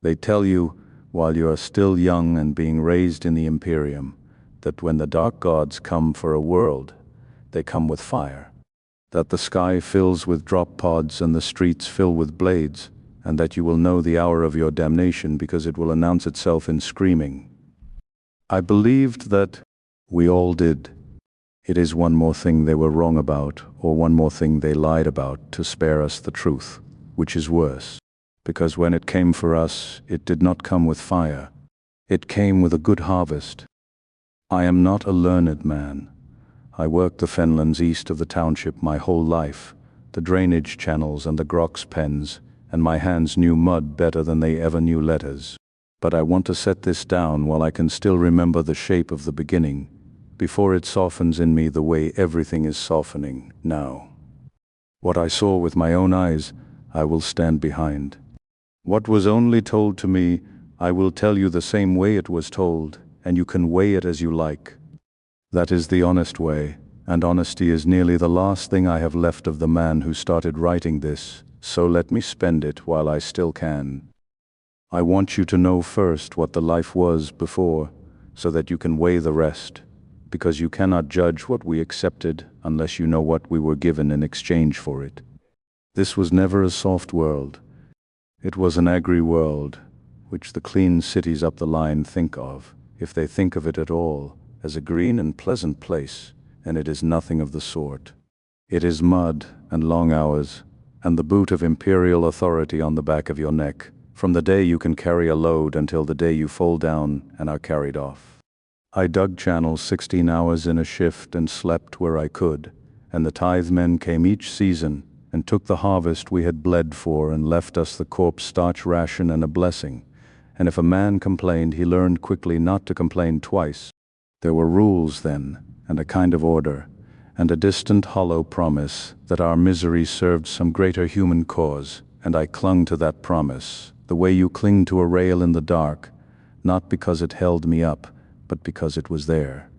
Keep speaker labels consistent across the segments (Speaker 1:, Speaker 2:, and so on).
Speaker 1: They tell you, while you are still young and being raised in the Imperium, that when the dark gods come for a world, they come with fire. That the sky fills with drop pods and the streets fill with blades, and that you will know the hour of your damnation because it will announce itself in screaming. I believed that we all did. It is one more thing they were wrong about, or one more thing they lied about to spare us the truth, which is worse. Because when it came for us, it did not come with fire. It came with a good harvest. I am not a learned man. I worked the fenlands east of the township my whole life, the drainage channels and the grox pens, and my hands knew mud better than they ever knew letters. But I want to set this down while I can still remember the shape of the beginning, before it softens in me the way everything is softening now. What I saw with my own eyes, I will stand behind. What was only told to me, I will tell you the same way it was told, and you can weigh it as you like. That is the honest way, and honesty is nearly the last thing I have left of the man who started writing this, so let me spend it while I still can. I want you to know first what the life was before, so that you can weigh the rest, because you cannot judge what we accepted unless you know what we were given in exchange for it. This was never a soft world. It was an agri world, which the clean cities up the line think of, if they think of it at all, as a green and pleasant place, and it is nothing of the sort. It is mud and long hours, and the boot of imperial authority on the back of your neck, from the day you can carry a load until the day you fall down and are carried off. I dug channels 16 hours in a shift and slept where I could, and the tithe men came each season and took the harvest we had bled for and left us the corpse starch ration and a blessing, and if a man complained he learned quickly not to complain twice. There were rules then, and a kind of order, and a distant hollow promise that our misery served some greater human cause, and I clung to that promise, the way you cling to a rail in the dark, not because it held me up, but because it was there.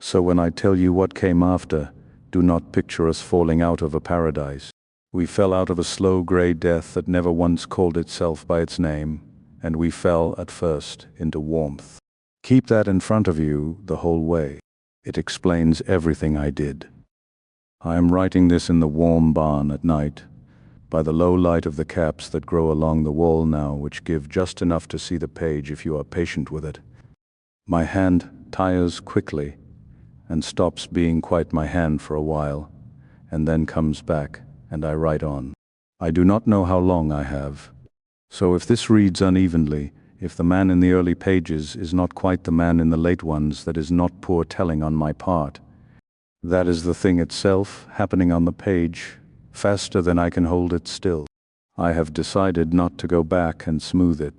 Speaker 1: So when I tell you what came after, do not picture us falling out of a paradise. We fell out of a slow gray death that never once called itself by its name, and we fell at first into warmth. Keep that in front of you the whole way. It explains everything I did. I am writing this in the warm barn at night, by the low light of the caps that grow along the wall now, which give just enough to see the page if you are patient with it. My hand tires quickly, and stops being quite my hand for a while, and then comes back, and I write on. I do not know how long I have. So if this reads unevenly, if the man in the early pages is not quite the man in the late ones, that is not poor telling on my part. That is the thing itself, happening on the page, faster than I can hold it still. I have decided not to go back and smooth it.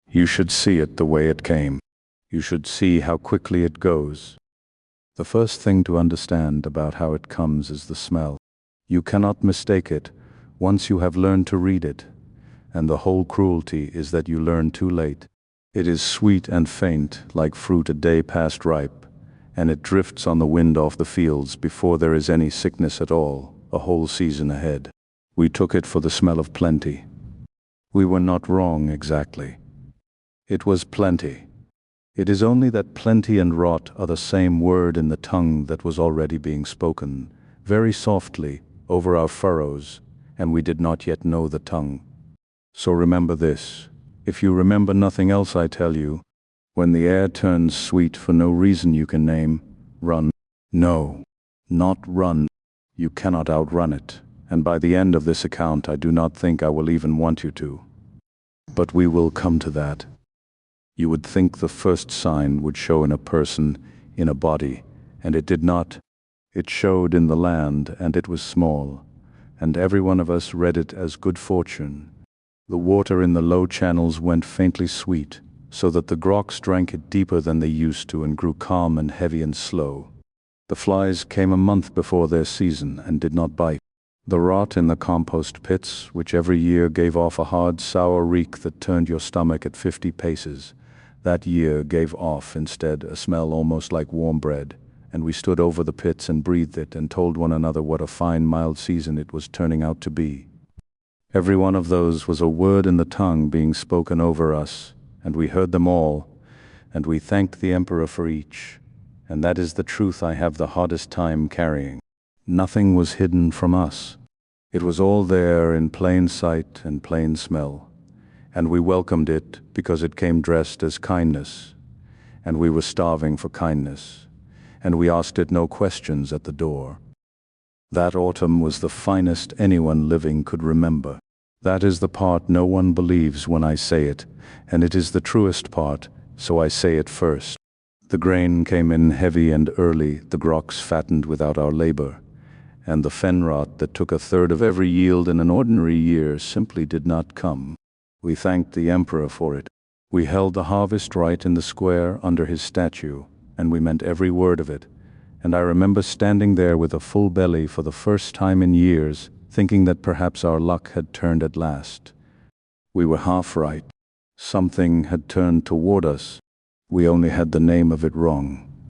Speaker 1: You should see it the way it came. You should see how quickly it goes. The first thing to understand about how it comes is the smell. You cannot mistake it once you have learned to read it, and the whole cruelty is that you learn too late. It is sweet and faint, like fruit a day past ripe, and it drifts on the wind off the fields before there is any sickness at all, a whole season ahead. We took it for the smell of plenty. We were not wrong exactly. It was plenty. It is only that plenty and rot are the same word in the tongue that was already being spoken, very softly, over our furrows, and we did not yet know the tongue. So remember this. If you remember nothing else I tell you, when the air turns sweet for no reason you can name, run. No, not run. You cannot outrun it, and by the end of this account I do not think I will even want you to. But we will come to that. You would think the first sign would show in a person, in a body, and it did not. It showed in the land, and it was small, and every one of us read it as good fortune. The water in the low channels went faintly sweet, so that the groks drank it deeper than they used to and grew calm and heavy and slow. The flies came a month before their season and did not bite. The rot in the compost pits, which every year gave off a hard, sour reek that turned your stomach at 50 paces, that year gave off instead a smell almost like warm bread, and we stood over the pits and breathed it and told one another what a fine, mild season it was turning out to be. Every one of those was a word in the tongue being spoken over us, and we heard them all, and we thanked the Emperor for each. And that is the truth I have the hardest time carrying. Nothing was hidden from us. It was all there in plain sight and plain smell, and we welcomed it because it came dressed as kindness, and we were starving for kindness, and we asked it no questions at the door. That autumn was the finest anyone living could remember. That is the part no one believes when I say it, and it is the truest part, so I say it first. The grain came in heavy and early, the grocks fattened without our labor, and the fenrot that took a third of every yield in an ordinary year simply did not come. We thanked the Emperor for it. We held the harvest right in the square under his statue, and we meant every word of it, and I remember standing there with a full belly for the first time in years, thinking that perhaps our luck had turned at last. We were half right. Something had turned toward us. We only had the name of it wrong.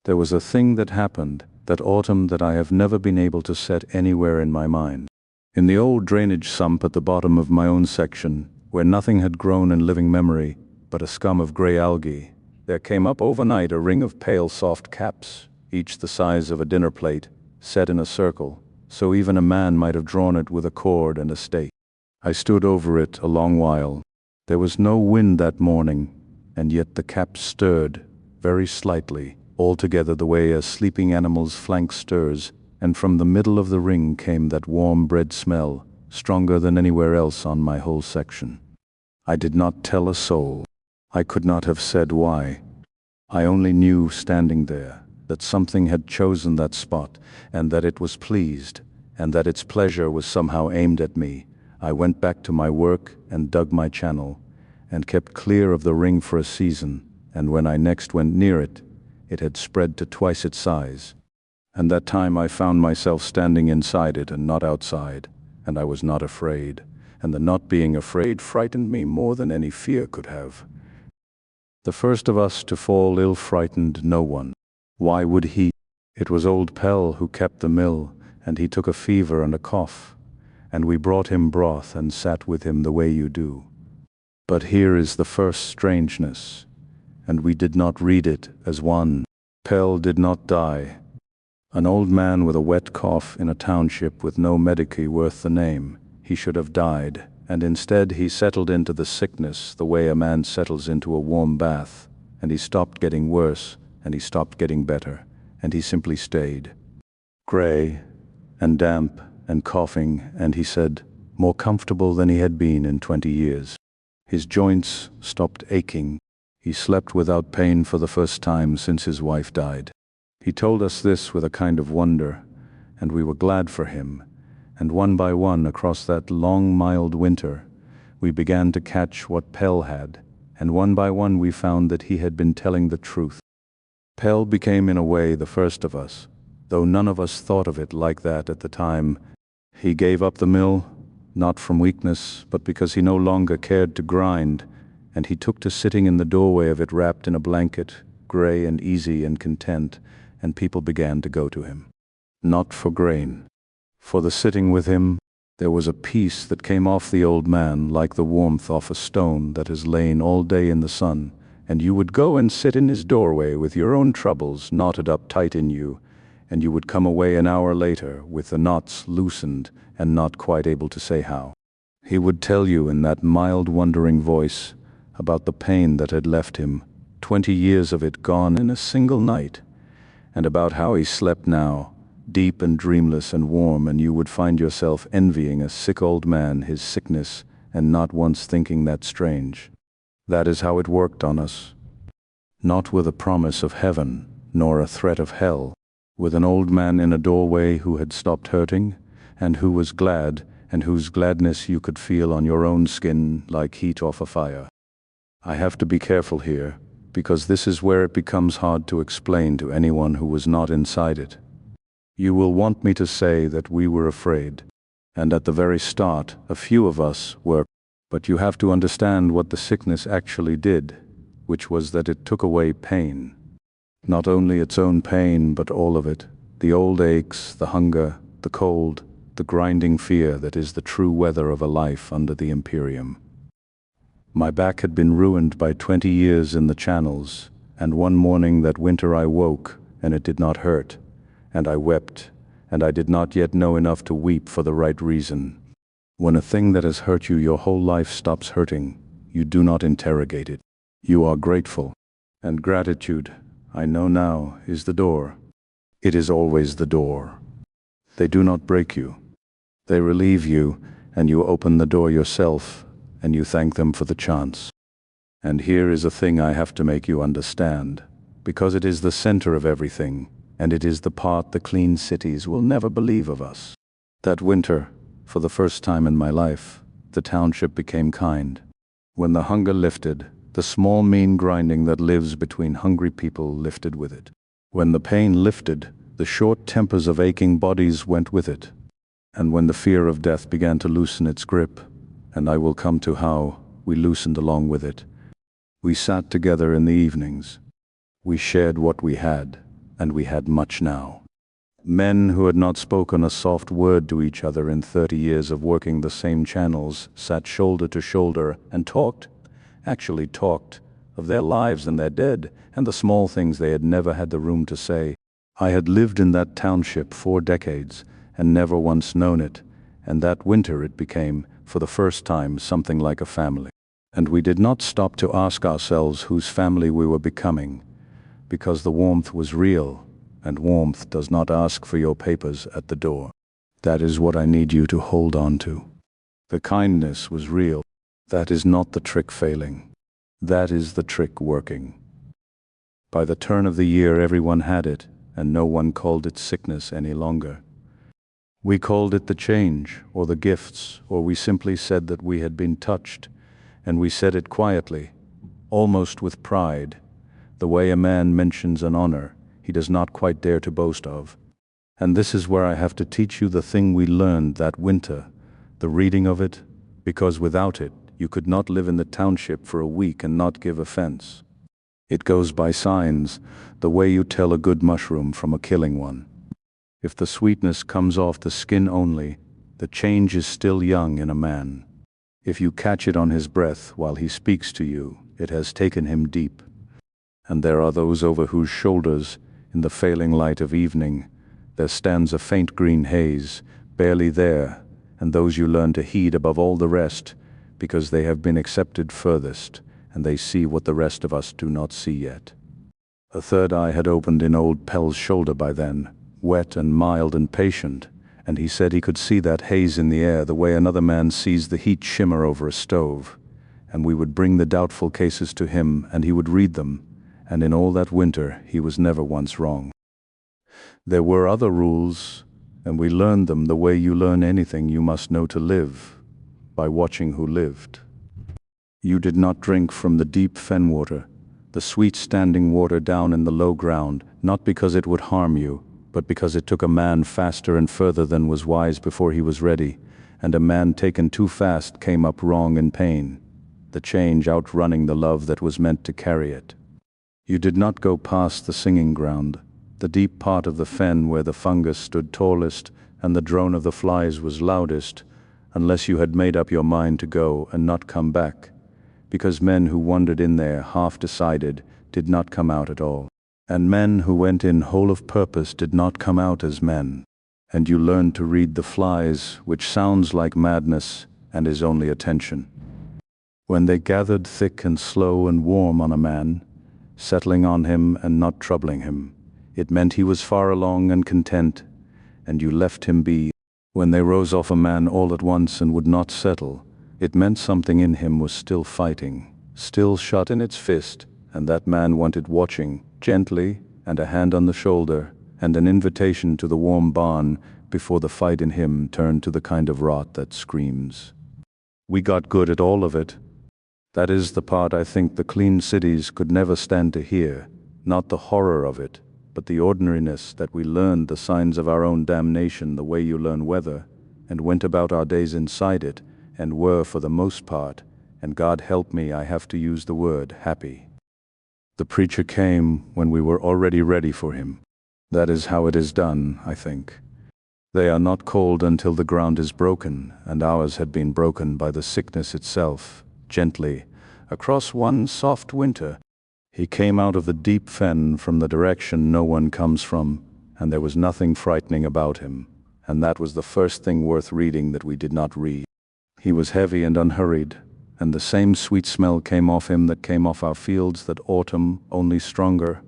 Speaker 1: There was a thing that happened that autumn that I have never been able to set anywhere in my mind. In the old drainage sump at the bottom of my own section, where nothing had grown in living memory but a scum of gray algae, there came up overnight a ring of pale soft caps, each the size of a dinner plate, set in a circle, so even a man might have drawn it with a cord and a stake. I stood over it a long while. There was no wind that morning, and yet the caps stirred, very slightly, altogether the way a sleeping animal's flank stirs, and from the middle of the ring came that warm bread smell, stronger than anywhere else on my whole section. I did not tell a soul. I could not have said why. I only knew, standing there, that something had chosen that spot, and that it was pleased, and that its pleasure was somehow aimed at me. I went back to my work and dug my channel, and kept clear of the ring for a season, and when I next went near it, it had spread to twice its size. And that time I found myself standing inside it and not outside, and I was not afraid, and the not being afraid frightened me more than any fear could have. The first of us to fall ill frightened no one. Why would he? It was old Pell who kept the mill, and he took a fever and a cough, and we brought him broth and sat with him the way you do. But here is the first strangeness, and we did not read it as one. Pell did not die. An old man with a wet cough in a township with no medici worth the name, he should have died, and instead he settled into the sickness the way a man settles into a warm bath, and he stopped getting worse, and he stopped getting better, and he simply stayed. Gray and damp and coughing, and he said, more comfortable than he had been in 20 years. His joints stopped aching. He slept without pain for the first time since his wife died. He told us this with a kind of wonder, and we were glad for him, and one by one across that long mild winter, we began to catch what Pell had, and one by one we found that he had been telling the truth. Pell became in a way the first of us, though none of us thought of it like that at the time. He gave up the mill, not from weakness, but because he no longer cared to grind, and he took to sitting in the doorway of it wrapped in a blanket, gray and easy and content, and people began to go to him. Not for grain. For the sitting with him, there was a peace that came off the old man like the warmth off a stone that has lain all day in the sun, and you would go and sit in his doorway with your own troubles knotted up tight in you, and you would come away an hour later with the knots loosened and not quite able to say how. He would tell you in that mild, wondering voice about the pain that had left him, 20 years of it gone in a single night, and about how he slept now, deep and dreamless and warm, and you would find yourself envying a sick old man his sickness and not once thinking that strange. That is how it worked on us. Not with a promise of heaven, nor a threat of hell, with an old man in a doorway who had stopped hurting, and who was glad, and whose gladness you could feel on your own skin like heat off a fire. I have to be careful here, because this is where it becomes hard to explain to anyone who was not inside it. You will want me to say that we were afraid, and at the very start, a few of us were. But you have to understand what the sickness actually did, which was that it took away pain. Not only its own pain, but all of it. The old aches, the hunger, the cold, the grinding fear that is the true weather of a life under the Imperium. My back had been ruined by 20 years in the channels, and one morning that winter I woke, and it did not hurt, and I wept, and I did not yet know enough to weep for the right reason. When a thing that has hurt you your whole life stops hurting, you do not interrogate it. You are grateful. And gratitude, I know now, is the door. It is always the door. They do not break you. They relieve you, and you open the door yourself, and you thank them for the chance. And here is a thing I have to make you understand, because it is the center of everything, and it is the part the clean cities will never believe of us. That winter, for the first time in my life, the township became kind. When the hunger lifted, the small mean grinding that lives between hungry people lifted with it. When the pain lifted, the short tempers of aching bodies went with it. And when the fear of death began to loosen its grip, and I will come to how we loosened along with it, we sat together in the evenings. We shared what we had, and we had much now. Men who had not spoken a soft word to each other in 30 years of working the same channels sat shoulder to shoulder and actually talked, of their lives and their dead, and the small things they had never had the room to say. I had lived in that township 4 decades, and never once known it, and that winter it became, for the first time, something like a family. And we did not stop to ask ourselves whose family we were becoming, because the warmth was real, and warmth does not ask for your papers at the door. That is what I need you to hold on to. The kindness was real. That is not the trick failing. That is the trick working. By the turn of the year everyone had it, and no one called it sickness any longer. We called it the change, or the gifts, or we simply said that we had been touched, and we said it quietly, almost with pride, the way a man mentions an honor he does not quite dare to boast of. And this is where I have to teach you the thing we learned that winter, the reading of it, because without it, you could not live in the township for a week and not give offense. It goes by signs, the way you tell a good mushroom from a killing one. If the sweetness comes off the skin only, the change is still young in a man. If you catch it on his breath while he speaks to you, it has taken him deep. And there are those over whose shoulders, in the failing light of evening, there stands a faint green haze, barely there, and those you learn to heed above all the rest, because they have been accepted furthest, and they see what the rest of us do not see yet. A third eye had opened in old Pell's shoulder by then, wet and mild and patient, and he said he could see that haze in the air the way another man sees the heat shimmer over a stove, and we would bring the doubtful cases to him, and he would read them, and in all that winter he was never once wrong. There were other rules, and we learned them the way you learn anything you must know to live, by watching who lived. You did not drink from the deep fen water, the sweet standing water down in the low ground, not because it would harm you, but because it took a man faster and further than was wise before he was ready, and a man taken too fast came up wrong in pain, the change outrunning the love that was meant to carry it. You did not go past the singing ground, the deep part of the fen where the fungus stood tallest and the drone of the flies was loudest, unless you had made up your mind to go and not come back, because men who wandered in there half-decided did not come out at all, and men who went in whole of purpose did not come out as men, and you learned to read the flies, which sounds like madness and is only attention. When they gathered thick and slow and warm on a man, settling on him and not troubling him, it meant he was far along and content, and you left him be. When they rose off a man all at once and would not settle, it meant something in him was still fighting, still shut in its fist, and that man wanted watching, gently, and a hand on the shoulder, and an invitation to the warm barn before the fight in him turned to the kind of rot that screams. We got good at all of it. That is the part I think the clean cities could never stand to hear, not the horror of it, but the ordinariness that we learned the signs of our own damnation the way you learn weather, and went about our days inside it, and were for the most part, and God help me, I have to use the word, happy. The preacher came when we were already ready for him. That is how it is done, I think. They are not cold until the ground is broken, and ours had been broken by the sickness itself. Gently, across one soft winter, he came out of the deep fen from the direction no one comes from, and there was nothing frightening about him, and that was the first thing worth reading that we did not read. He was heavy and unhurried, and the same sweet smell came off him that came off our fields that autumn, only stronger.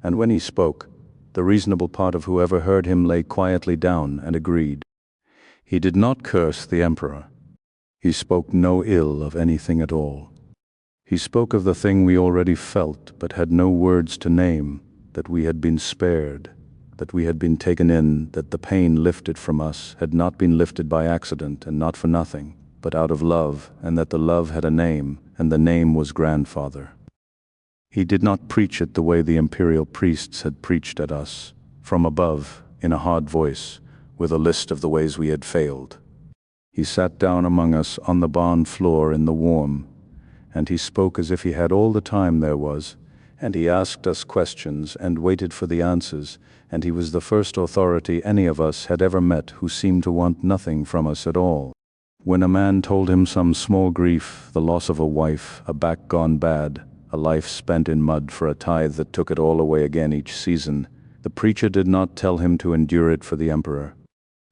Speaker 1: And when he spoke, the reasonable part of whoever heard him lay quietly down and agreed. He did not curse the emperor. He spoke no ill of anything at all. He spoke of the thing we already felt but had no words to name, that we had been spared, that we had been taken in, that the pain lifted from us had not been lifted by accident and not for nothing, but out of love, and that the love had a name, and the name was Grandfather. He did not preach it the way the imperial priests had preached at us, from above, in a hard voice, with a list of the ways we had failed. He sat down among us on the barn floor in the warm, and he spoke as if he had all the time there was, and he asked us questions and waited for the answers, and he was the first authority any of us had ever met who seemed to want nothing from us at all. When a man told him some small grief, the loss of a wife, a back gone bad, a life spent in mud for a tithe that took it all away again each season, the preacher did not tell him to endure it for the emperor.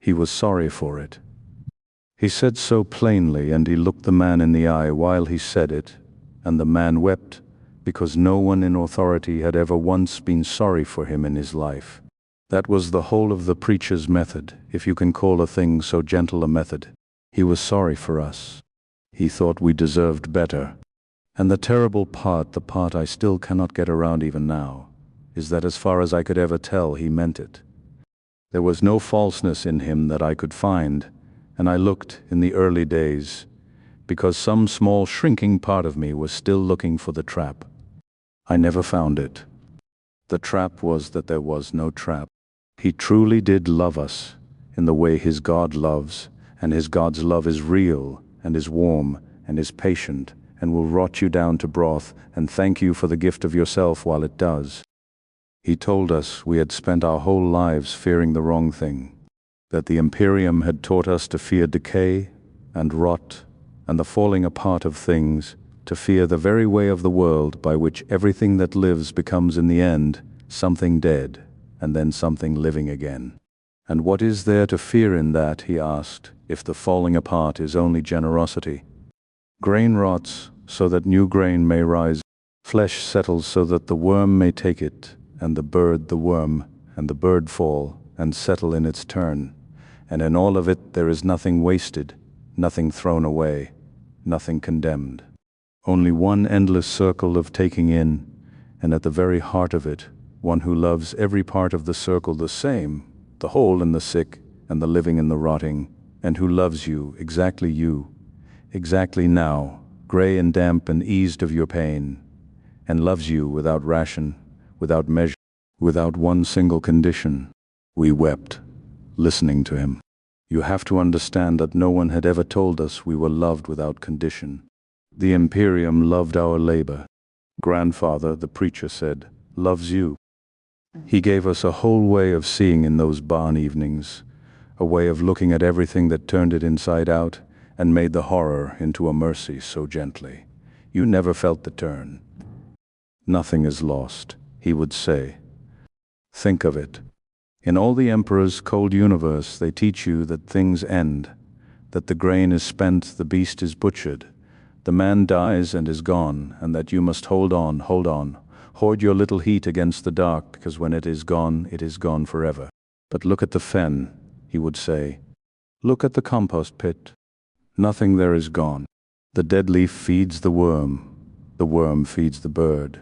Speaker 1: He was sorry for it. He said so plainly, and he looked the man in the eye while he said it, and the man wept, because no one in authority had ever once been sorry for him in his life. That was the whole of the preacher's method, if you can call a thing so gentle a method. He was sorry for us. He thought we deserved better. And the terrible part, the part I still cannot get around even now, is that as far as I could ever tell, he meant it. There was no falseness in him that I could find, and I looked in the early days, because some small shrinking part of me was still looking for the trap. I never found it. The trap was that there was no trap. He truly did love us, in the way his God loves, and his God's love is real, and is warm, and is patient, and will rot you down to broth and thank you for the gift of yourself while it does. He told us we had spent our whole lives fearing the wrong thing, that the Imperium had taught us to fear decay and rot and the falling apart of things, to fear the very way of the world by which everything that lives becomes in the end something dead and then something living again. And what is there to fear in that, he asked, if the falling apart is only generosity? Grain rots so that new grain may rise. Flesh settles so that the worm may take it, and the bird the worm, and the bird fall and settle in its turn. And in all of it there is nothing wasted, nothing thrown away, nothing condemned. Only one endless circle of taking in, and at the very heart of it, one who loves every part of the circle the same, the whole and the sick, and the living and the rotting, and who loves you, exactly now, gray and damp and eased of your pain, and loves you without ration, without measure, without one single condition. We wept, listening to him. You have to understand that no one had ever told us we were loved without condition. The Imperium loved our labor. Grandfather, the preacher said, loves you. He gave us a whole way of seeing in those barn evenings, a way of looking at everything that turned it inside out and made the horror into a mercy so gently. You never felt the turn. Nothing is lost, he would say. Think of it. In all the Emperor's cold universe, they teach you that things end, that the grain is spent, the beast is butchered, the man dies and is gone, and that you must hold on, hoard your little heat against the dark, because when it is gone forever. But look at the fen, he would say. Look at the compost pit. Nothing there is gone. The dead leaf feeds the worm feeds the bird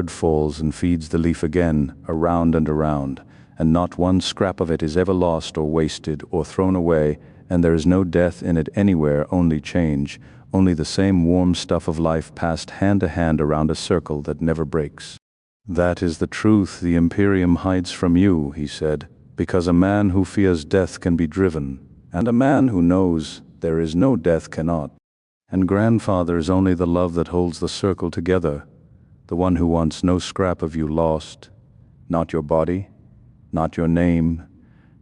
Speaker 1: falls and feeds the leaf again, around and around, and not one scrap of it is ever lost or wasted or thrown away, and there is no death in it anywhere, only change, only the same warm stuff of life passed hand to hand around a circle that never breaks. That is the truth the Imperium hides from you, he said, because a man who fears death can be driven, and a man who knows there is no death cannot. And Grandfather is only the love that holds the circle together, the one who wants no scrap of you lost, not your body, not your name,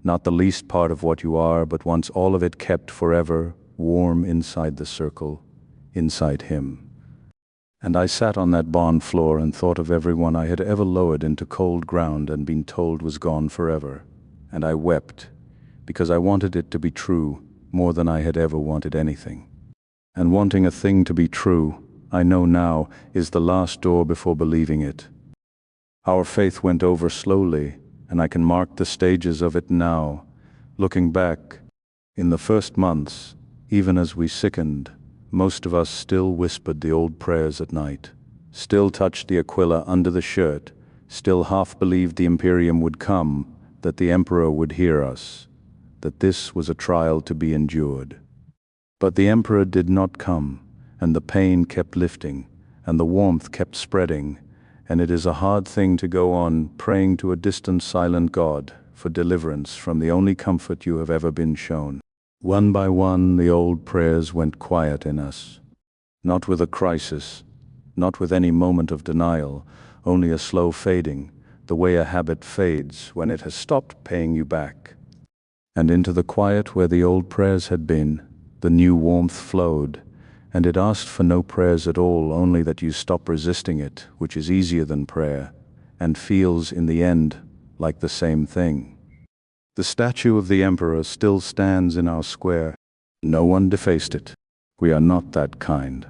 Speaker 1: not the least part of what you are, but once all of it kept forever, warm inside the circle, inside him. And I sat on that barn floor and thought of everyone I had ever lowered into cold ground and been told was gone forever. And I wept, because I wanted it to be true more than I had ever wanted anything. And wanting a thing to be true, I know now, is the last door before believing it. Our faith went over slowly, and I can mark the stages of it now, looking back. In the first months, even as we sickened, most of us still whispered the old prayers at night, still touched the aquila under the shirt, still half believed the Imperium would come, that the Emperor would hear us, that this was a trial to be endured. But the Emperor did not come, and the pain kept lifting, and the warmth kept spreading, and it is a hard thing to go on praying to a distant silent God for deliverance from the only comfort you have ever been shown. One by one the old prayers went quiet in us, not with a crisis, not with any moment of denial, only a slow fading, the way a habit fades when it has stopped paying you back. And into the quiet where the old prayers had been, the new warmth flowed, and it asked for no prayers at all, only that you stop resisting it, which is easier than prayer, and feels in the end like the same thing. The statue of the Emperor still stands in our square. No one defaced it. We are not that kind.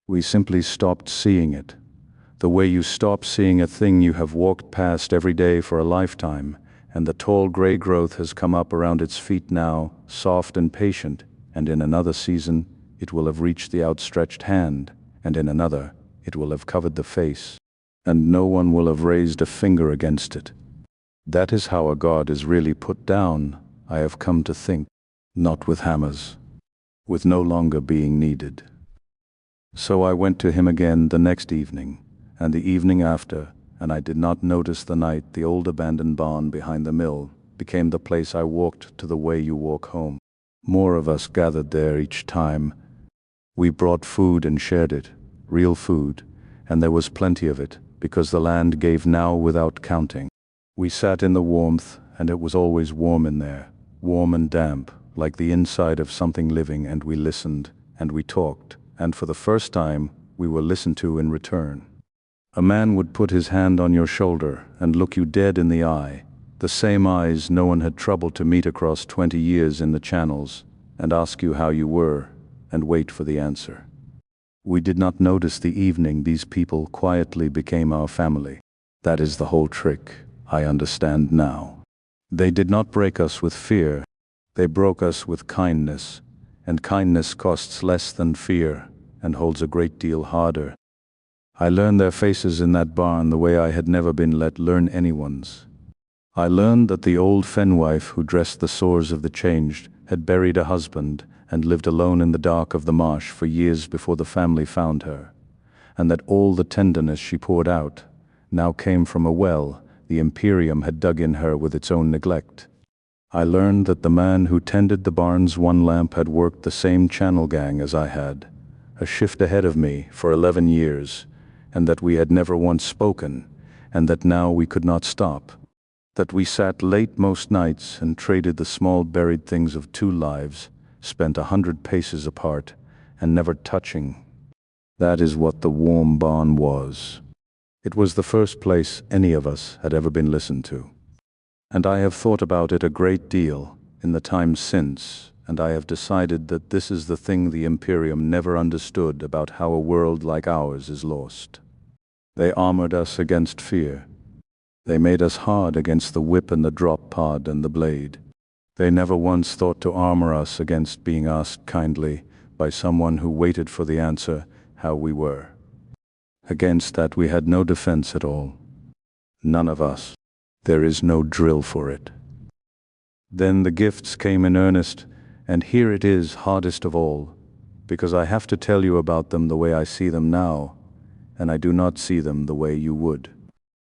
Speaker 1: We simply stopped seeing it. The way you stop seeing a thing you have walked past every day for a lifetime, and the tall gray growth has come up around its feet now, soft and patient, and in another season it will have reached the outstretched hand, and in another it will have covered the face, and no one will have raised a finger against it. That is how a god is really put down, I have come to think, not with hammers, with no longer being needed. So I went to him again the next evening, and the evening after, and I did not notice the night the old abandoned barn behind the mill became the place I walked to the way you walk home. More of us gathered there each time. We brought food and shared it, real food, and there was plenty of it, because the land gave now without counting. We sat in the warmth, and it was always warm in there, warm and damp, like the inside of something living, and we listened, and we talked, and for the first time, we were listened to in return. A man would put his hand on your shoulder and look you dead in the eye, the same eyes no one had troubled to meet across 20 years in the channels, and ask you how you were, and wait for the answer. We did not notice the evening these people quietly became our family. That is the whole trick, I understand now. They did not break us with fear, they broke us with kindness, and kindness costs less than fear, and holds a great deal harder. I learned their faces in that barn the way I had never been let learn anyone's. I learned that the old fenwife who dressed the sores of the changed had buried a husband and lived alone in the dark of the marsh for years before the family found her, and that all the tenderness she poured out now came from a well the Imperium had dug in her with its own neglect. I learned that the man who tended the barn's one lamp had worked the same channel gang as I had, a shift ahead of me for 11 years, and that we had never once spoken, and that now we could not stop. That we sat late most nights and traded the small buried things of 2 lives, spent 100 paces apart, and never touching. That is what the warm barn was. It was the first place any of us had ever been listened to. And I have thought about it a great deal in the times since, and I have decided that this is the thing the Imperium never understood about how a world like ours is lost. They armored us against fear. They made us hard against the whip and the drop pod and the blade. They never once thought to armor us against being asked kindly by someone who waited for the answer how we were. Against that we had no defense at all. None of us. There is no drill for it. Then the gifts came in earnest, and here it is hardest of all, because I have to tell you about them the way I see them now, and I do not see them the way you would.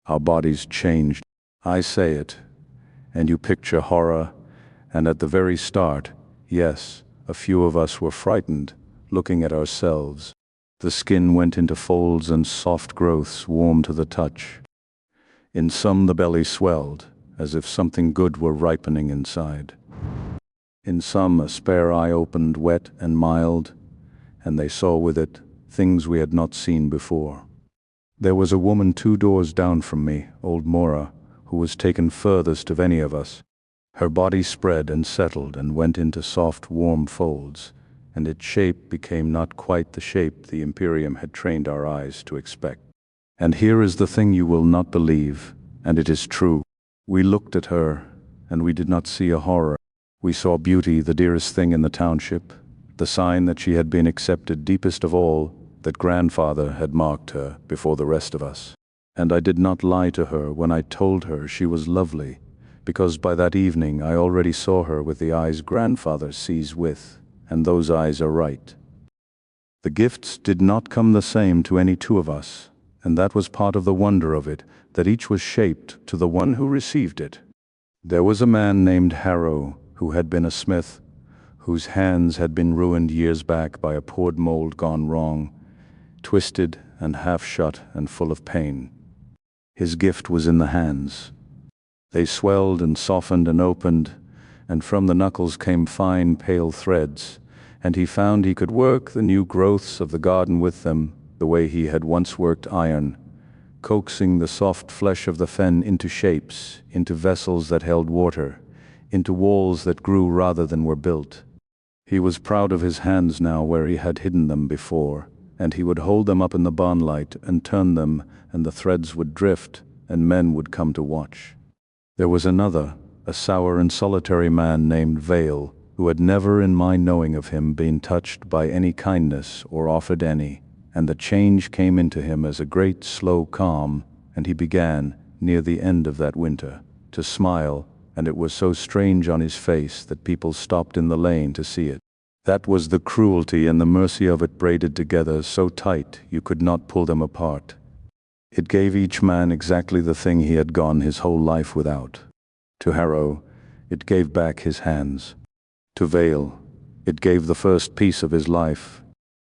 Speaker 1: Our bodies changed. I say it, and you picture horror, and at the very start, yes, a few of us were frightened, looking at ourselves. The skin went into folds and soft growths warm to the touch. In some the belly swelled, as if something good were ripening inside. In some, a spare eye opened wet and mild, and they saw with it things we had not seen before. There was a woman 2 doors down from me, old Mora, who was taken furthest of any of us. Her body spread and settled and went into soft, warm folds, and its shape became not quite the shape the Imperium had trained our eyes to expect. And here is the thing you will not believe, and it is true. We looked at her, and we did not see a horror. We saw beauty, the dearest thing in the township, the sign that she had been accepted deepest of all, that grandfather had marked her before the rest of us. And I did not lie to her when I told her she was lovely, because by that evening I already saw her with the eyes grandfather sees with, and those eyes are right. The gifts did not come the same to any 2 of us, and that was part of the wonder of it, that each was shaped to the one who received it. There was a man named Harrow, who had been a smith, whose hands had been ruined years back by a poured mold gone wrong, twisted and half shut and full of pain. His gift was in the hands. They swelled and softened and opened, and from the knuckles came fine pale threads, and he found he could work the new growths of the garden with them, the way he had once worked iron, coaxing the soft flesh of the fen into shapes, into vessels that held water, into walls that grew rather than were built. He was proud of his hands now where he had hidden them before, and he would hold them up in the barnlight and turn them, and the threads would drift, and men would come to watch. There was another, a sour and solitary man named Vale, who had never in my knowing of him been touched by any kindness or offered any, and the change came into him as a great slow calm, and he began, near the end of that winter, to smile, and it was so strange on his face that people stopped in the lane to see it. That was the cruelty and the mercy of it braided together so tight you could not pull them apart. It gave each man exactly the thing he had gone his whole life without. To Harrow, it gave back his hands. To Vale, it gave the first piece of his life.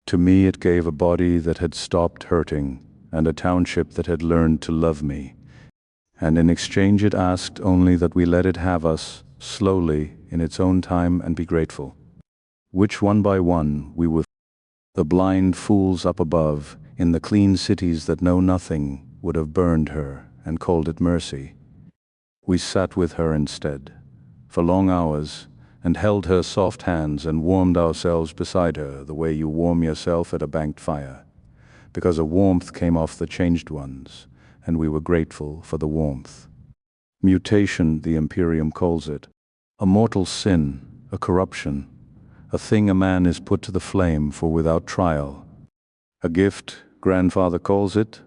Speaker 1: To me it gave a body that had stopped hurting, and a township that had learned to love me. And in exchange it asked only that we let it have us, slowly, in its own time, and be grateful. Which one by one we would. The blind fools up above, in the clean cities that know nothing, would have burned her and called it mercy. We sat with her instead, for long hours, and held her soft hands and warmed ourselves beside her the way you warm yourself at a banked fire, because a warmth came off the changed ones, and we were grateful for the warmth. Mutation, the Imperium calls it, a mortal sin, a corruption, a thing a man is put to the flame for without trial. A gift, grandfather calls it,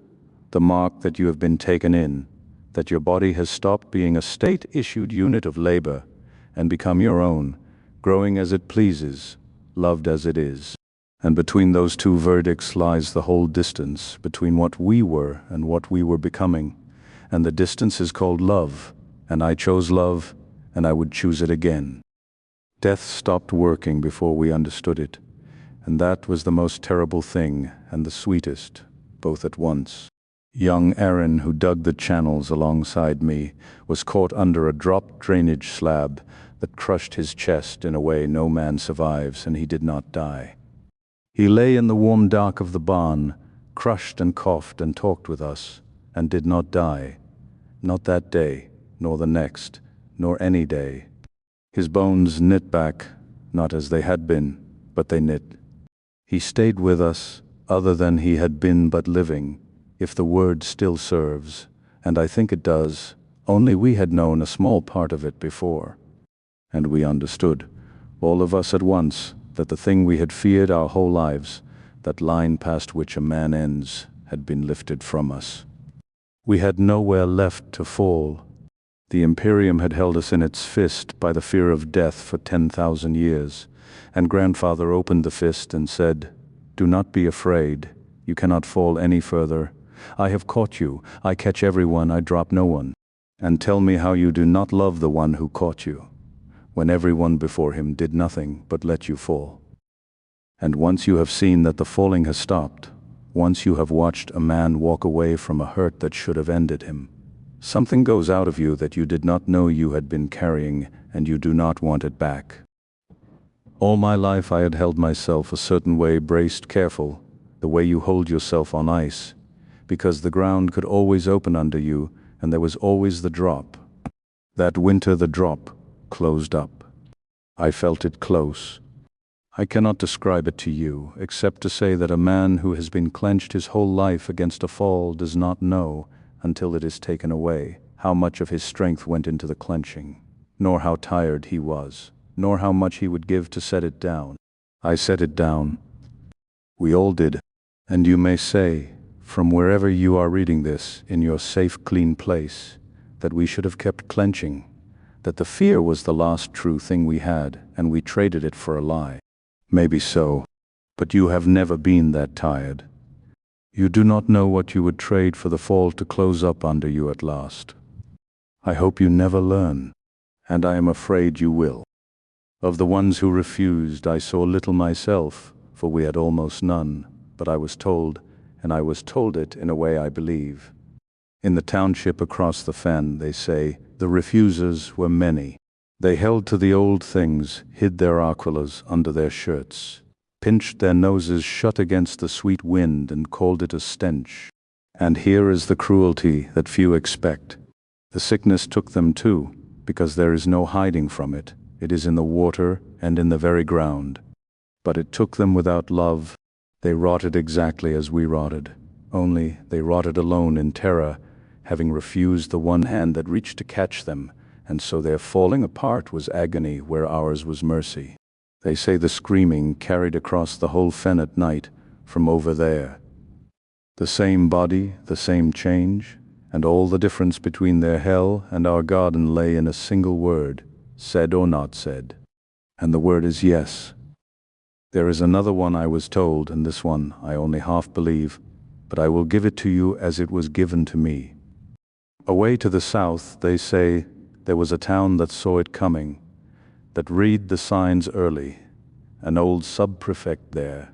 Speaker 1: the mark that you have been taken in, that your body has stopped being a state-issued unit of labor and become your own, growing as it pleases, loved as it is. And between those 2 verdicts lies the whole distance between what we were and what we were becoming, and the distance is called love, and I chose love, and I would choose it again. Death stopped working before we understood it, and that was the most terrible thing and the sweetest, both at once. Young Aaron, who dug the channels alongside me, was caught under a dropped drainage slab that crushed his chest in a way no man survives, and he did not die. He lay in the warm dark of the barn, crushed and coughed and talked with us, and did not die. Not that day, nor the next, nor any day. His bones knit back, not as they had been, but they knit. He stayed with us, other than he had been but living, if the word still serves, and I think it does, only we had known a small part of it before. And we understood, all of us at once, that the thing we had feared our whole lives, that line past which a man ends, had been lifted from us. We had nowhere left to fall. The Imperium had held us in its fist by the fear of death for 10,000 years, and grandfather opened the fist and said, "Do not be afraid, you cannot fall any further. I have caught you, I catch everyone, I drop no one. And tell me how you do not love the one who caught you, when everyone before him did nothing but let you fall. And once you have seen that the falling has stopped, once you have watched a man walk away from a hurt that should have ended him, Something goes out of you that you did not know you had been carrying, and you do not want it back. All my life I had held myself a certain way, braced, careful, the way you hold yourself on ice, because the ground could always open under you, and there was always the drop. That winter the drop closed up. I felt it close. I cannot describe it to you, except to say that a man who has been clenched his whole life against a fall does not know, until it is taken away, how much of his strength went into the clenching, nor how tired he was, nor how much he would give to set it down. I set it down. We all did. And you may say, from wherever you are reading this, in your safe, clean place, that we should have kept clenching, that the fear was the last true thing we had, and we traded it for a lie. Maybe so, but you have never been that tired. You do not know what you would trade for the fall to close up under you at last. I hope you never learn, and I am afraid you will. Of the ones who refused, I saw little myself, for we had almost none, but I was told, and I was told it in a way I believe. In the township across the fen, they say, the refusers were many. They held to the old things, hid their aquilas under their shirts, pinched their noses shut against the sweet wind and called it a stench. And here is the cruelty that few expect. The sickness took them too, because there is no hiding from it. It is in the water and in the very ground. But it took them without love. They rotted exactly as we rotted, only they rotted alone in terror, having refused the one hand that reached to catch them, and so their falling apart was agony where ours was mercy. They say the screaming carried across the whole fen at night, from over there. The same body, the same change, and all the difference between their hell and our garden lay in a single word, said or not said. And the word is yes. There is another one I was told, and this one I only half believe, but I will give it to you as it was given to me. Away to the south, they say, there was a town that saw it coming, that read the signs early, an old sub-prefect there,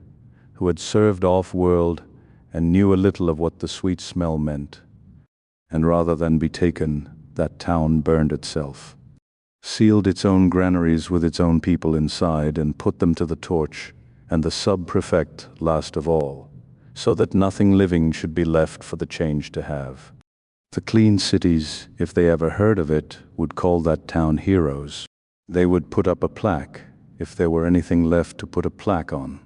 Speaker 1: who had served off-world and knew a little of what the sweet smell meant. And rather than be taken, that town burned itself, sealed its own granaries with its own people inside, and put them to the torch, and the sub-prefect last of all, so that nothing living should be left for the change to have. The clean cities, if they ever heard of it, would call that town heroes. They would put up a plaque, if there were anything left to put a plaque on.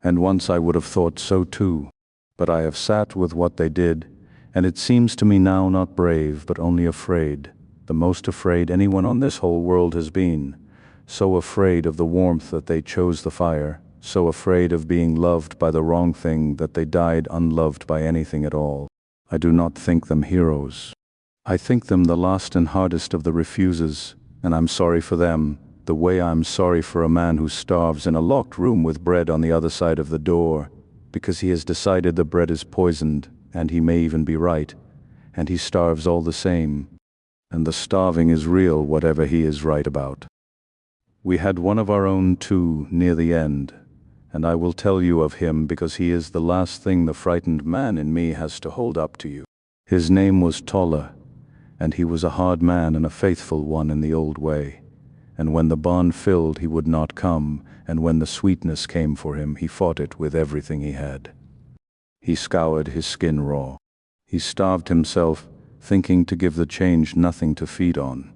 Speaker 1: And once I would have thought so too, but I have sat with what they did, and it seems to me now not brave, but only afraid, the most afraid anyone on this whole world has been, so afraid of the warmth that they chose the fire, so afraid of being loved by the wrong thing that they died unloved by anything at all. I do not think them heroes. I think them the last and hardest of the refusers, and I'm sorry for them, the way I'm sorry for a man who starves in a locked room with bread on the other side of the door, because he has decided the bread is poisoned, and he may even be right, and he starves all the same, and the starving is real whatever he is right about. We had one of our own too near the end, and I will tell you of him because he is the last thing the frightened man in me has to hold up to you. His name was Toller, and he was a hard man and a faithful one in the old way. And when the barn filled, he would not come, and when the sweetness came for him, he fought it with everything he had. He scoured his skin raw. He starved himself, thinking to give the change nothing to feed on.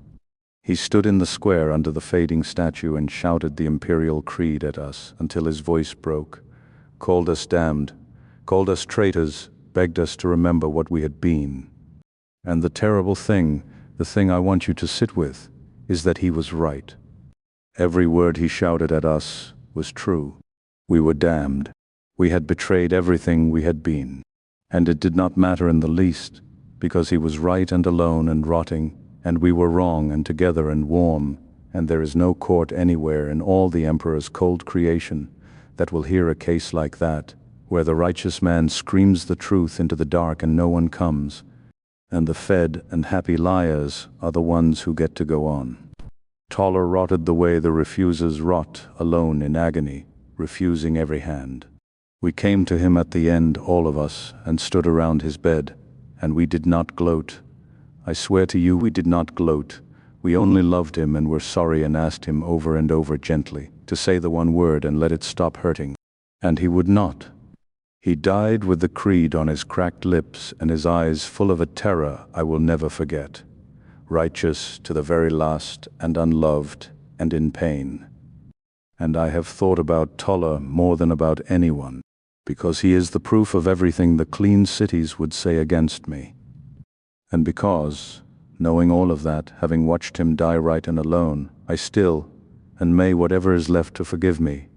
Speaker 1: He stood in the square under the fading statue and shouted the imperial creed at us until his voice broke, called us damned, called us traitors, begged us to remember what we had been. And the terrible thing, the thing I want you to sit with, is that he was right. Every word he shouted at us was true. We were damned. We had betrayed everything we had been. And it did not matter in the least, because he was right and alone and rotting, and we were wrong and together and warm, and there is no court anywhere in all the Emperor's cold creation that will hear a case like that, where the righteous man screams the truth into the dark and no one comes, and the fed and happy liars are the ones who get to go on. Toller rotted the way the refusers rot, alone in agony, refusing every hand. We came to him at the end, all of us, and stood around his bed, and we did not gloat. I swear to you we did not gloat. We only loved him and were sorry and asked him over and over gently to say the one word and let it stop hurting. And he would not. He died with the creed on his cracked lips and his eyes full of a terror I will never forget. Righteous to the very last and unloved and in pain. And I have thought about Toller more than about anyone, because he is the proof of everything the clean cities would say against me. And because, knowing all of that, having watched him die right and alone, I still, and may whatever is left to forgive me,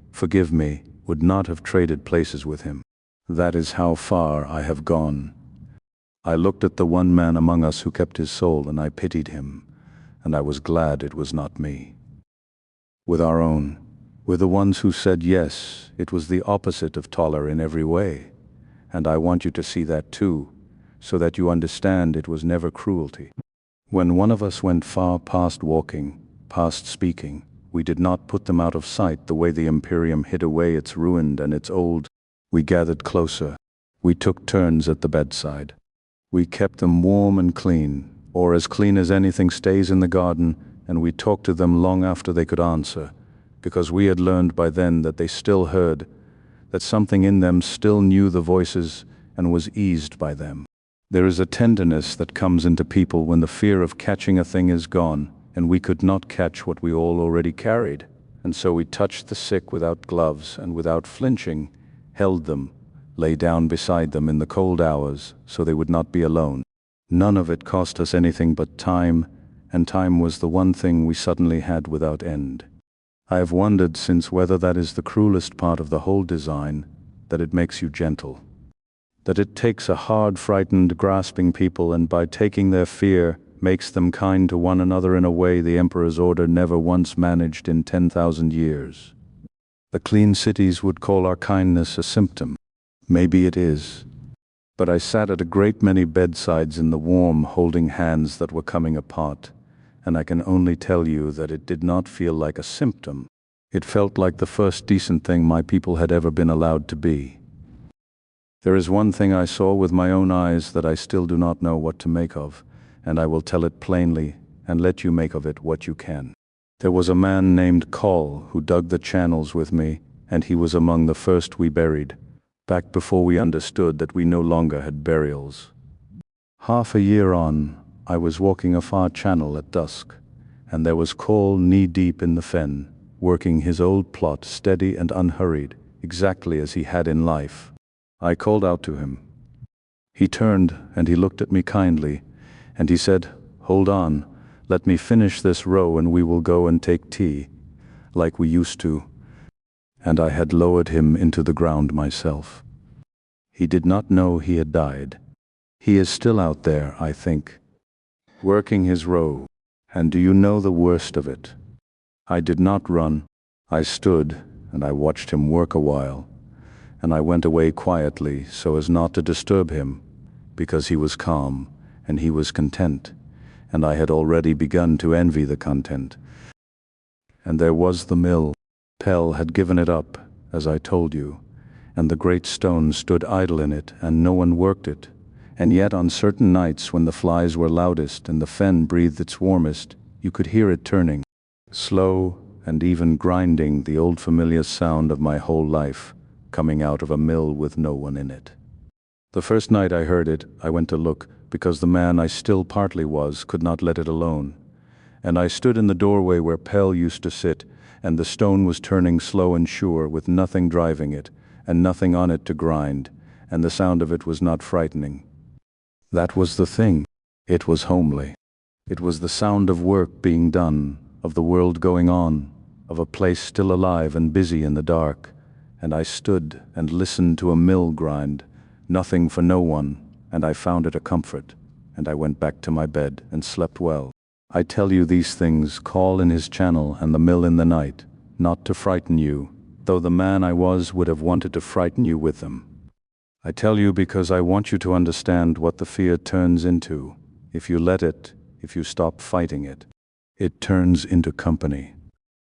Speaker 1: would not have traded places with him. That is how far I have gone. I looked at the one man among us who kept his soul, and I pitied him, and I was glad it was not me. With the ones who said yes, it was the opposite of Toller in every way, and I want you to see that too, so that you understand it was never cruelty. When one of us went far past walking, past speaking, we did not put them out of sight the way the Imperium hid away its ruined and its old. We gathered closer. We took turns at the bedside. We kept them warm and clean, or as clean as anything stays in the garden, and we talked to them long after they could answer, because we had learned by then that they still heard, that something in them still knew the voices and was eased by them. There is a tenderness that comes into people when the fear of catching a thing is gone, and we could not catch what we all already carried. And so we touched the sick without gloves and without flinching, held them, lay down beside them in the cold hours so they would not be alone. None of it cost us anything but time, and time was the one thing we suddenly had without end. I have wondered since whether that is the cruelest part of the whole design, that it makes you gentle. That it takes a hard, frightened, grasping people, and by taking their fear, makes them kind to one another in a way the Emperor's order never once managed in 10,000 years. The clean cities would call our kindness a symptom. Maybe it is. But I sat at a great many bedsides in the warm, holding hands that were coming apart, and I can only tell you that it did not feel like a symptom. It felt like the first decent thing my people had ever been allowed to be. There is one thing I saw with my own eyes that I still do not know what to make of, and I will tell it plainly and let you make of it what you can. There was a man named Coll who dug the channels with me, and he was among the first we buried, back before we understood that we no longer had burials. Half a year on, I was walking a far channel at dusk, and there was Coll knee-deep in the fen, working his old plot steady and unhurried, exactly as he had in life. I called out to him. He turned and he looked at me kindly, and he said, "Hold on, let me finish this row and we will go and take tea, like we used to." And I had lowered him into the ground myself. He did not know he had died. He is still out there, I think, working his row. And do you know the worst of it? I did not run. I stood and I watched him work a while. And I went away quietly so as not to disturb him, because he was calm and he was content, and I had already begun to envy the content. And there was the mill. Pell had given it up, as I told you, and the great stone stood idle in it, and no one worked it. And yet on certain nights when the flies were loudest and the fen breathed its warmest, you could hear it turning, slow and even grinding, the old familiar sound of my whole life, coming out of a mill with no one in it. The first night I heard it, I went to look, because the man I still partly was could not let it alone. And I stood in the doorway where Pell used to sit, and the stone was turning slow and sure, with nothing driving it, and nothing on it to grind, and the sound of it was not frightening. That was the thing. It was homely. It was the sound of work being done, of the world going on, of a place still alive and busy in the dark. And I stood and listened to a mill grind, nothing for no one, and I found it a comfort, and I went back to my bed and slept well. I tell you these things, Coll in his channel and the mill in the night, not to frighten you, though the man I was would have wanted to frighten you with them. I tell you because I want you to understand what the fear turns into, if you let it, if you stop fighting it. It turns into company.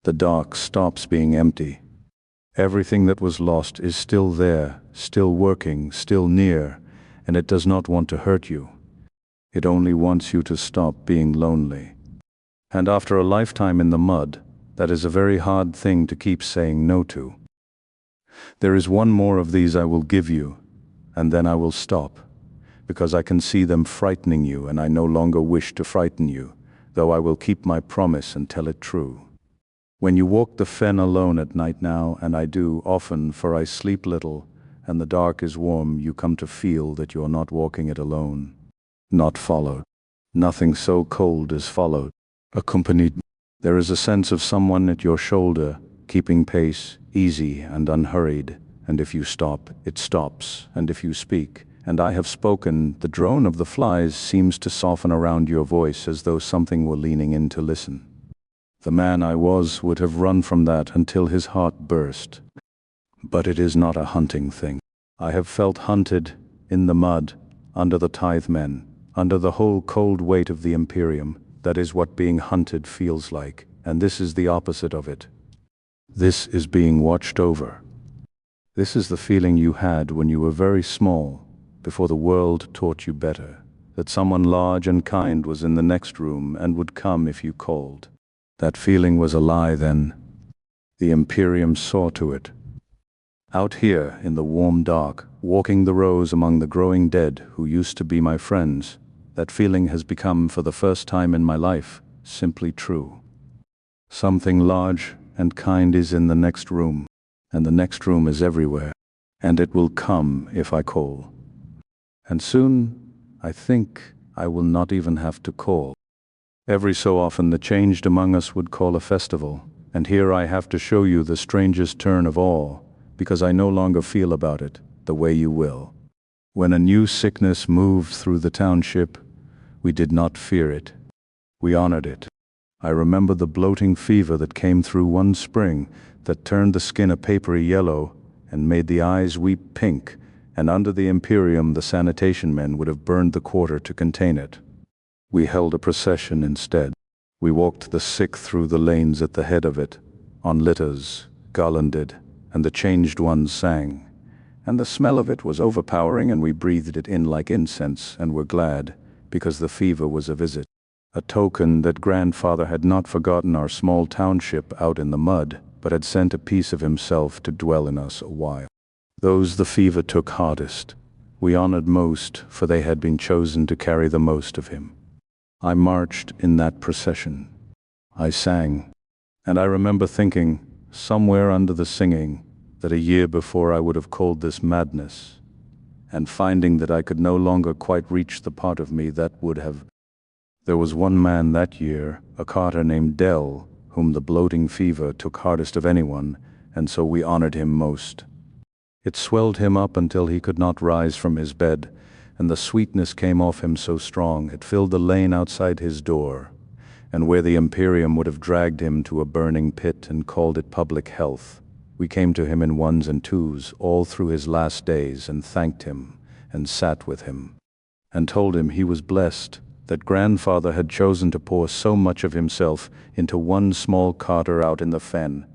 Speaker 1: The dark stops being empty. Everything that was lost is still there, still working, still near, and it does not want to hurt you. It only wants you to stop being lonely. And after a lifetime in the mud, that is a very hard thing to keep saying no to. There is one more of these I will give you, and then I will stop, because I can see them frightening you, and I no longer wish to frighten you, though I will keep my promise and tell it true. When you walk the fen alone at night now, and I do often, for I sleep little, and the dark is warm, you come to feel that you are not walking it alone, not followed. Nothing so cold is followed, accompanied. There is a sense of someone at your shoulder, keeping pace, easy and unhurried, and if you stop, it stops, and if you speak, and I have spoken, the drone of the flies seems to soften around your voice as though something were leaning in to listen. The man I was would have run from that until his heart burst. But it is not a hunting thing. I have felt hunted, in the mud, under the tithe men, under the whole cold weight of the Imperium. That is what being hunted feels like, and this is the opposite of it. This is being watched over. This is the feeling you had when you were very small, before the world taught you better, that someone large and kind was in the next room and would come if you called. That feeling was a lie then. The Imperium saw to it. Out here in the warm dark, walking the rows among the growing dead who used to be my friends, that feeling has become, for the first time in my life, simply true. Something large and kind is in the next room, and the next room is everywhere, and it will come if I call. And soon, I think, I will not even have to call. Every so often the changed among us would call a festival, and here I have to show you the strangest turn of all, because I no longer feel about it the way you will. When a new sickness moved through the township, we did not fear it. We honored it. I remember the bloating fever that came through one spring that turned the skin a papery yellow and made the eyes weep pink, and under the Imperium the sanitation men would have burned the quarter to contain it. We held a procession instead. We walked the sick through the lanes at the head of it, on litters, garlanded, and the changed ones sang. And the smell of it was overpowering, and we breathed it in like incense, and were glad, because the fever was a visit, a token that grandfather had not forgotten our small township out in the mud, but had sent a piece of himself to dwell in us a while. Those the fever took hardest, we honored most, for they had been chosen to carry the most of him. I marched in that procession. I sang, and I remember thinking, somewhere under the singing, that a year before I would have called this madness, and finding that I could no longer quite reach the part of me that would have. There was one man that year, a carter named Dell, whom the bloating fever took hardest of anyone, and so we honored him most. It swelled him up until he could not rise from his bed, and the sweetness came off him so strong it filled the lane outside his door, and where the Imperium would have dragged him to a burning pit and called it public health, we came to him in ones and twos all through his last days and thanked him and sat with him and told him he was blessed that grandfather had chosen to pour so much of himself into one small carter out in the fen,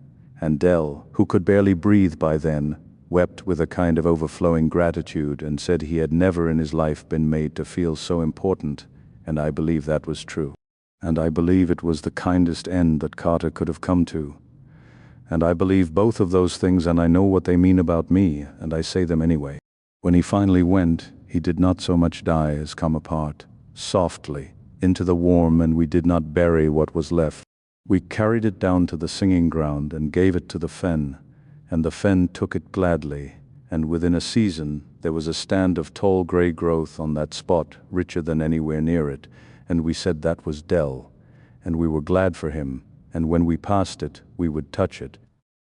Speaker 1: and Dell, who could barely breathe by then, wept with a kind of overflowing gratitude and said he had never in his life been made to feel so important, and I believe that was true. And I believe it was the kindest end that Carter could have come to. And I believe both of those things, and I know what they mean about me, and I say them anyway. When he finally went, he did not so much die as come apart, softly, into the warm, and we did not bury what was left. We carried it down to the singing ground and gave it to the fen, and the fen took it gladly, and within a season there was a stand of tall grey growth on that spot, richer than anywhere near it, and we said that was Dell, and we were glad for him, and when we passed it, we would touch it,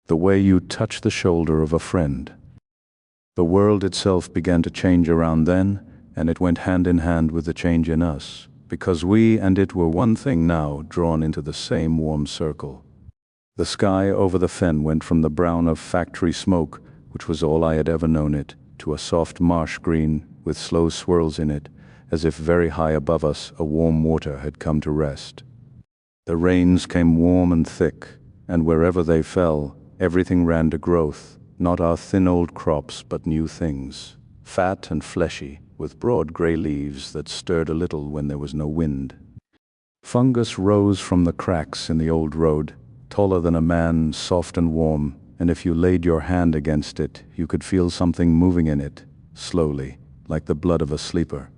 Speaker 1: the way you touch the shoulder of a friend. The world itself began to change around then, and it went hand in hand with the change in us, because we and it were one thing now, drawn into the same warm circle. The sky over the fen went from the brown of factory smoke, which was all I had ever known it, to a soft marsh green with slow swirls in it, as if very high above us a warm water had come to rest. The rains came warm and thick, and wherever they fell, everything ran to growth, not our thin old crops but new things, fat and fleshy, with broad grey leaves that stirred a little when there was no wind. Fungus rose from the cracks in the old road, taller than a man, soft and warm, and if you laid your hand against it, you could feel something moving in it, slowly, like the blood of a sleeper.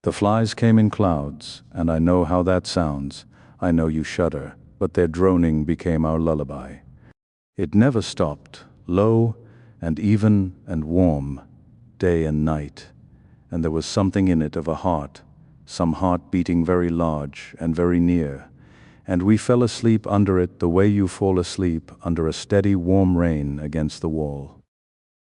Speaker 1: The flies came in clouds, and I know how that sounds. I know you shudder, but their droning became our lullaby. It never stopped, low and even and warm, day and night, and there was something in it of a heart, some heart beating very large and very near, and we fell asleep under it the way you fall asleep under a steady warm rain against the wall.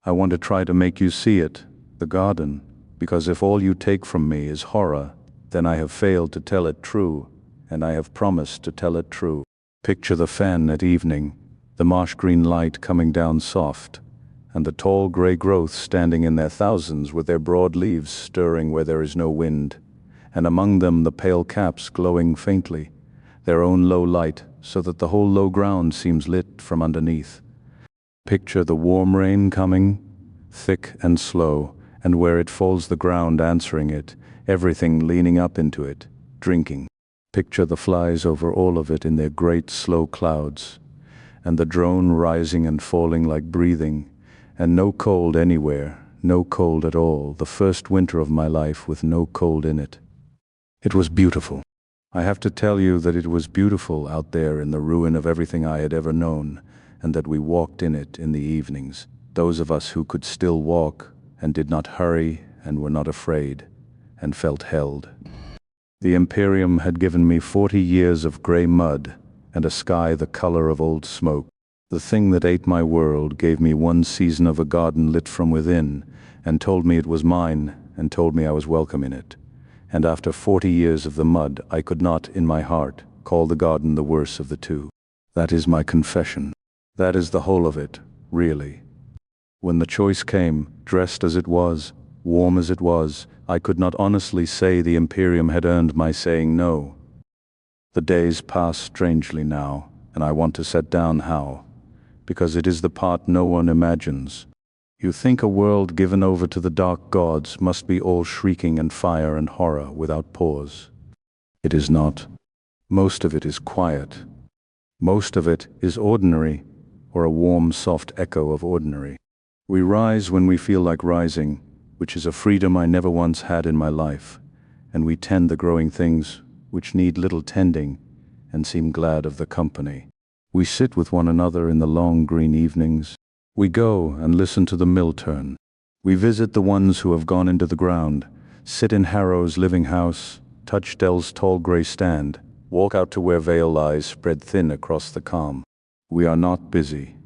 Speaker 1: I want to try to make you see it, the garden, because if all you take from me is horror, then I have failed to tell it true, and I have promised to tell it true. Picture the fen at evening, the marsh green light coming down soft, and the tall grey growth standing in their thousands with their broad leaves stirring where there is no wind, and among them the pale caps glowing faintly, their own low light, so that the whole low ground seems lit from underneath. Picture the warm rain coming, thick and slow, and where it falls the ground answering it, everything leaning up into it, drinking. Picture the flies over all of it in their great slow clouds, and the drone rising and falling like breathing, and no cold anywhere, no cold at all, the first winter of my life with no cold in it. It was beautiful. I have to tell you that it was beautiful out there in the ruin of everything I had ever known, and that we walked in it in the evenings, those of us who could still walk, and did not hurry, and were not afraid, and felt held. The Imperium had given me 40 years of grey mud, and a sky the color of old smoke. The thing that ate my world gave me one season of a garden lit from within, and told me it was mine, and told me I was welcome in it. And after 40 years of the mud, I could not, in my heart, call the garden the worse of the two. That is my confession. That is the whole of it, really. When the choice came, dressed as it was, warm as it was, I could not honestly say the Imperium had earned my saying no. The days pass strangely now, and I want to set down how, because it is the part no one imagines. You think a world given over to the dark gods must be all shrieking and fire and horror without pause. It is not. Most of it is quiet. Most of it is ordinary, or a warm, soft echo of ordinary. We rise when we feel like rising, which is a freedom I never once had in my life, and we tend the growing things which need little tending, and seem glad of the company. We sit with one another in the long green evenings. We go and listen to the mill turn. We visit the ones who have gone into the ground, sit in Harrow's living house, touch Dell's tall grey stand, walk out to where Vale lies spread thin across the calm. We are not busy.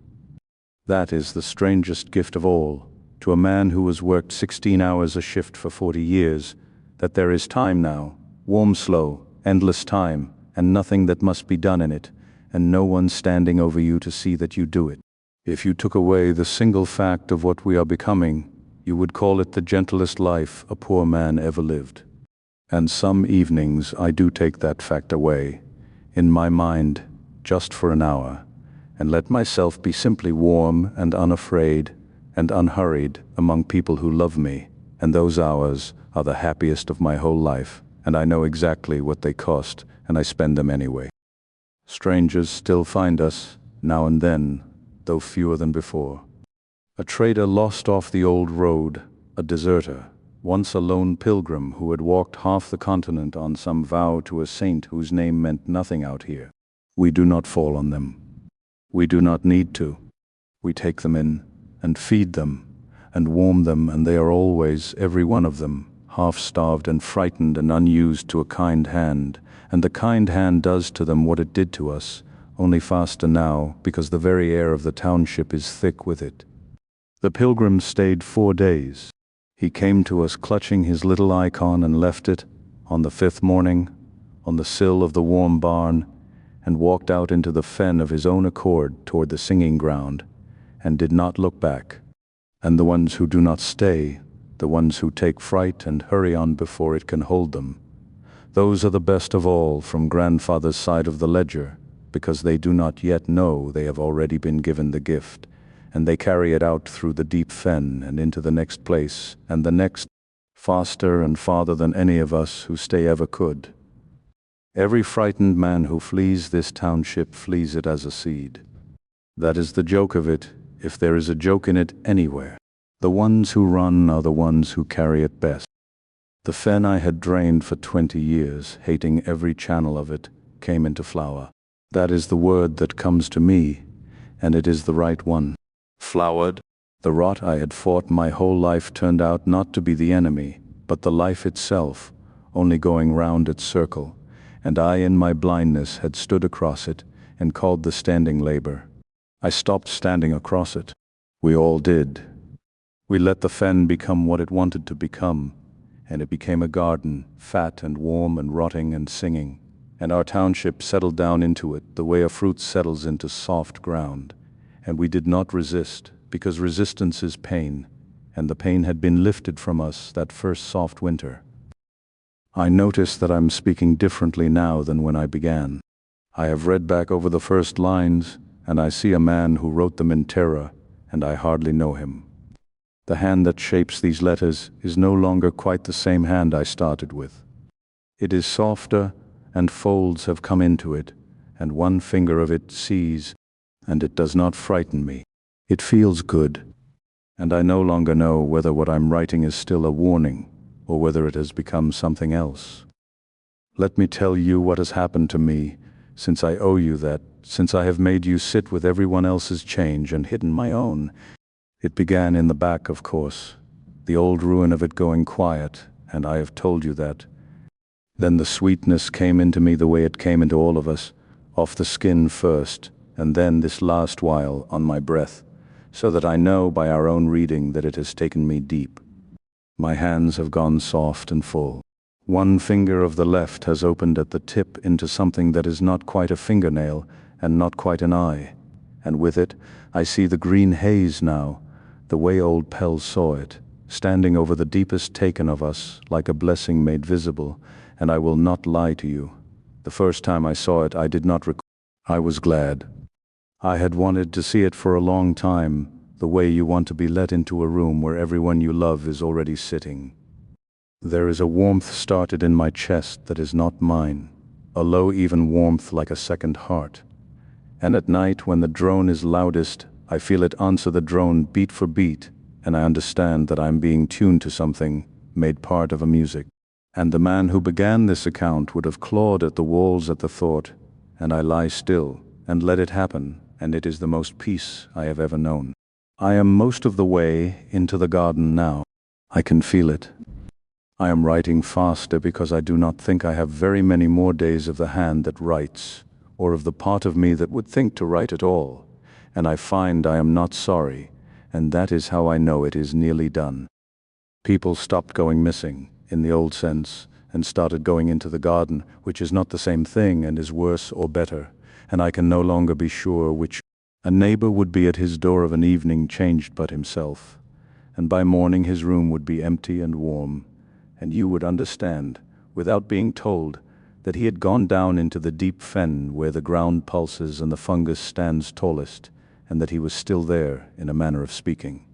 Speaker 1: That is the strangest gift of all, to a man who has worked 16 hours a shift for 40 years, that there is time now, warm, slow, endless time, and nothing that must be done in it, and no one standing over you to see that you do it. If you took away the single fact of what we are becoming, you would call it the gentlest life a poor man ever lived. And some evenings I do take that fact away, in my mind, just for an hour, and let myself be simply warm and unafraid and unhurried among people who love me, and those hours are the happiest of my whole life, and I know exactly what they cost, and I spend them anyway. Strangers still find us, now and then, though fewer than before. A trader lost off the old road, a deserter, once a lone pilgrim who had walked half the continent on some vow to a saint whose name meant nothing out here. We do not fall on them. We do not need to. We take them in, and feed them, and warm them, and they are always, every one of them, half-starved and frightened and unused to a kind hand, and the kind hand does to them what it did to us, only faster now, because the very air of the township is thick with it. The pilgrim stayed 4 days. He came to us clutching his little icon and left it, on the 5th morning, on the sill of the warm barn, and walked out into the fen of his own accord toward the singing ground, and did not look back. And the ones who do not stay, the ones who take fright and hurry on before it can hold them, those are the best of all from grandfather's side of the ledger, because they do not yet know they have already been given the gift, and they carry it out through the deep fen and into the next place, and the next, faster and farther than any of us who stay ever could. Every frightened man who flees this township flees it as a seed. That is the joke of it, if there is a joke in it anywhere. The ones who run are the ones who carry it best. The fen I had drained for 20 years, hating every channel of it, came into flower. That is the word that comes to me, and it is the right one. Flowered. The rot I had fought my whole life turned out not to be the enemy, but the life itself, only going round its circle, and I in my blindness had stood across it and called the standing labor. I stopped standing across it. We all did. We let the fen become what it wanted to become, and it became a garden, fat and warm and rotting and singing, and our township settled down into it the way a fruit settles into soft ground, and we did not resist, because resistance is pain, and the pain had been lifted from us that first soft winter. I notice that I'm speaking differently now than when I began. I have read back over the first lines, and I see a man who wrote them in terror, and I hardly know him. The hand that shapes these letters is no longer quite the same hand I started with. It is softer, and folds have come into it, and one finger of it sees, and it does not frighten me. It feels good, and I no longer know whether what I'm writing is still a warning, or whether it has become something else. Let me tell you what has happened to me, since I owe you that, since I have made you sit with everyone else's change and hidden my own. It began in the back, of course, the old ruin of it going quiet, and I have told you that. Then the sweetness came into me the way it came into all of us, off the skin first, and then this last while on my breath, so that I know by our own reading that it has taken me deep. My hands have gone soft and full. One finger of the left has opened at the tip into something that is not quite a fingernail and not quite an eye, and with it I see the green haze now, the way old Pell saw it, standing over the deepest taken of us like a blessing made visible, and I will not lie to you. The first time I saw it I did not recall. I was glad. I had wanted to see it for a long time, the way you want to be let into a room where everyone you love is already sitting. There is a warmth started in my chest that is not mine, a low even warmth like a second heart. And at night when the drone is loudest, I feel it answer the drone beat for beat, and I understand that I am being tuned to something, made part of a music. And the man who began this account would have clawed at the walls at the thought, and I lie still and let it happen, and it is the most peace I have ever known. I am most of the way into the garden now. I can feel it. I am writing faster because I do not think I have very many more days of the hand that writes, or of the part of me that would think to write at all, and I find I am not sorry, and that is how I know it is nearly done. People stopped going missing, in the old sense, and started going into the garden, which is not the same thing and is worse or better, and I can no longer be sure which. A neighbor would be at his door of an evening changed but himself, and by morning his room would be empty and warm, and you would understand, without being told, that he had gone down into the deep fen where the ground pulses and the fungus stands tallest, and that he was still there, in a manner of speaking.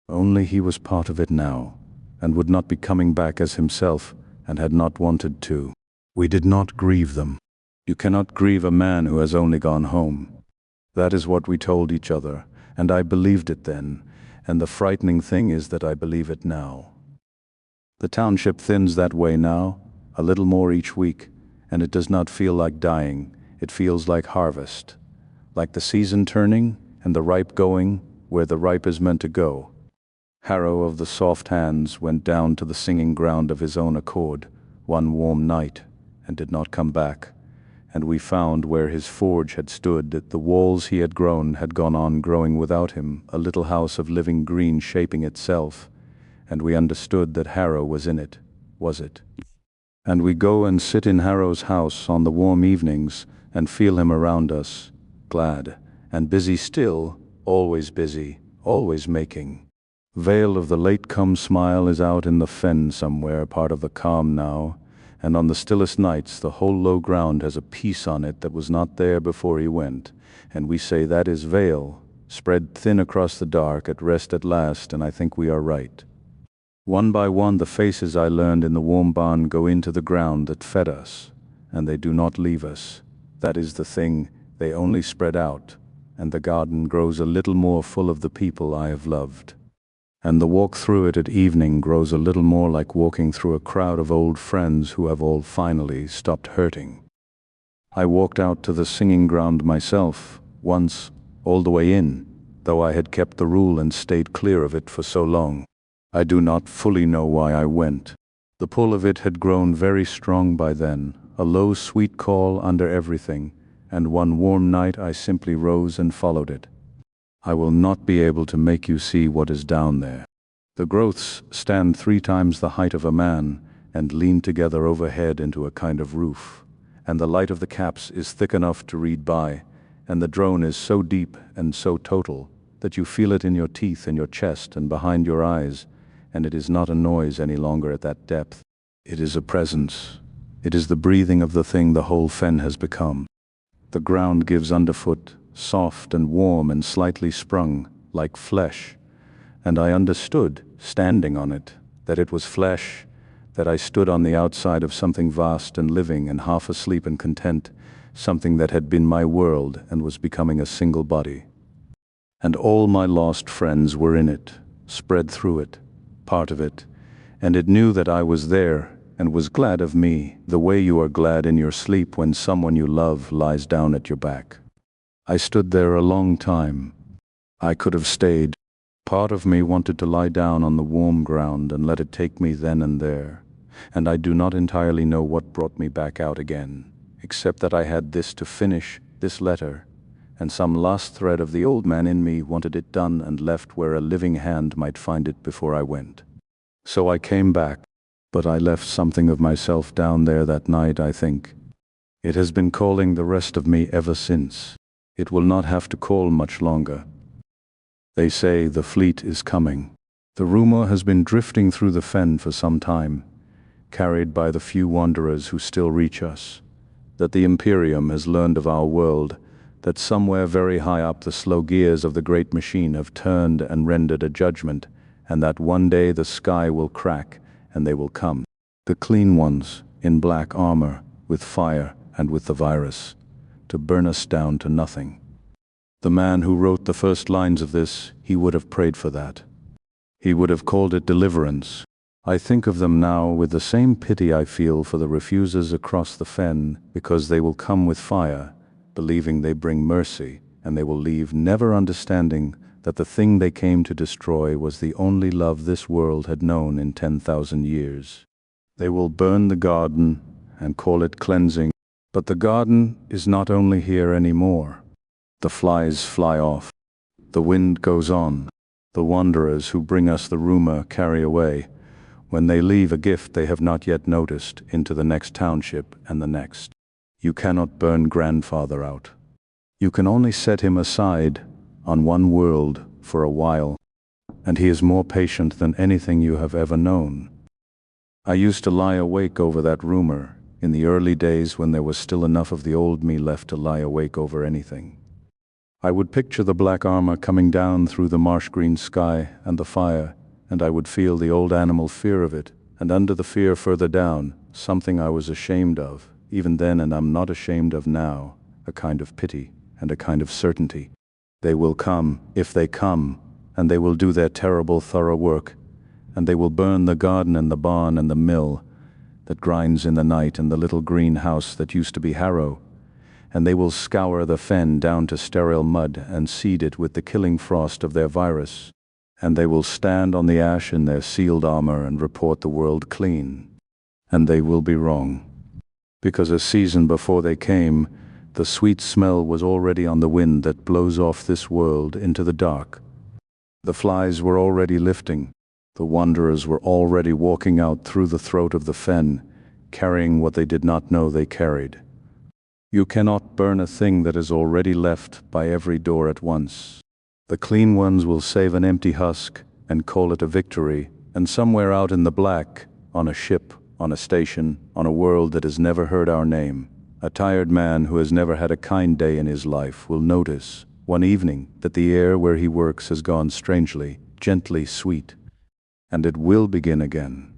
Speaker 1: Only he was part of it now, and would not be coming back as himself, and had not wanted to. We did not grieve them. You cannot grieve a man who has only gone home. That is what we told each other, and I believed it then, and the frightening thing is that I believe it now. The township thins that way now, a little more each week, and it does not feel like dying, it feels like harvest, like the season turning and the ripe going where the ripe is meant to go. Harrow of the soft hands went down to the singing ground of his own accord one warm night and did not come back, and we found where his forge had stood that the walls he had grown had gone on growing without him, a little house of living green shaping itself, and we understood that Harrow was in it, was it? And we go and sit in Harrow's house on the warm evenings and feel him around us, glad and busy still, always busy, always making. Veil of the late-come smile is out in the fen somewhere, part of the calm now, and on the stillest nights the whole low ground has a peace on it that was not there before he went, and we say that is Veil, spread thin across the dark, at rest at last, and I think we are right. One by one the faces I learned in the warm barn go into the ground that fed us, and they do not leave us. That is the thing, they only spread out, and the garden grows a little more full of the people I have loved. And the walk through it at evening grows a little more like walking through a crowd of old friends who have all finally stopped hurting. I walked out to the singing ground myself, once, all the way in, though I had kept the rule and stayed clear of it for so long. I do not fully know why I went. The pull of it had grown very strong by then, a low sweet call under everything, and one warm night I simply rose and followed it. I will not be able to make you see what is down there. The growths stand 3 times the height of a man and lean together overhead into a kind of roof, and the light of the caps is thick enough to read by, and the drone is so deep and so total that you feel it in your teeth, in your chest, and behind your eyes, and it is not a noise any longer at that depth. It is a presence. It is the breathing of the thing the whole fen has become. The ground gives underfoot, soft and warm and slightly sprung, like flesh, and I understood, standing on it, that it was flesh, that I stood on the outside of something vast and living and half asleep and content, something that had been my world and was becoming a single body. And all my lost friends were in it, spread through it, part of it, and it knew that I was there and was glad of me, the way you are glad in your sleep when someone you love lies down at your back. I stood there a long time. I could have stayed. Part of me wanted to lie down on the warm ground and let it take me then and there, and I do not entirely know what brought me back out again, except that I had this to finish, this letter, and some last thread of the old man in me wanted it done and left where a living hand might find it before I went. So I came back, but I left something of myself down there that night, I think. It has been calling the rest of me ever since. It will not have to call much longer. They say the fleet is coming. The rumor has been drifting through the fen for some time, carried by the few wanderers who still reach us, that the Imperium has learned of our world, that somewhere very high up the slow gears of the great machine have turned and rendered a judgment, and that one day the sky will crack and they will come. The clean ones, in black armor, with fire and with the virus, to burn us down to nothing. The man who wrote the first lines of this, he would have prayed for that. He would have called it deliverance. I think of them now with the same pity I feel for the refusers across the fen, because they will come with fire, believing they bring mercy, and they will leave never understanding that the thing they came to destroy was the only love this world had known in 10,000 years. They will burn the garden and call it cleansing, but the garden is not only here anymore. The flies fly off. The wind goes on. The wanderers who bring us the rumor carry away, when they leave a gift they have not yet noticed, into the next township and the next. You cannot burn grandfather out. You can only set him aside on one world for a while, and he is more patient than anything you have ever known. I used to lie awake over that rumor in the early days when there was still enough of the old me left to lie awake over anything. I would picture the black armor coming down through the marsh green sky and the fire, and I would feel the old animal fear of it, and under the fear further down, something I was ashamed of, even then and I'm not ashamed of now, a kind of pity and a kind of certainty. They will come, if they come, and they will do their terrible thorough work, and they will burn the garden and the barn and the mill that grinds in the night and the little green house that used to be Harrow, and they will scour the fen down to sterile mud and seed it with the killing frost of their virus, and they will stand on the ash in their sealed armor and report the world clean. And they will be wrong, because a season before they came, the sweet smell was already on the wind that blows off this world into the dark. The flies were already lifting. The wanderers were already walking out through the throat of the fen, carrying what they did not know they carried. You cannot burn a thing that is already left by every door at once. The clean ones will save an empty husk and call it a victory, and somewhere out in the black, on a ship, on a station, on a world that has never heard our name, a tired man who has never had a kind day in his life will notice one evening that the air where he works has gone strangely, gently sweet, and it will begin again.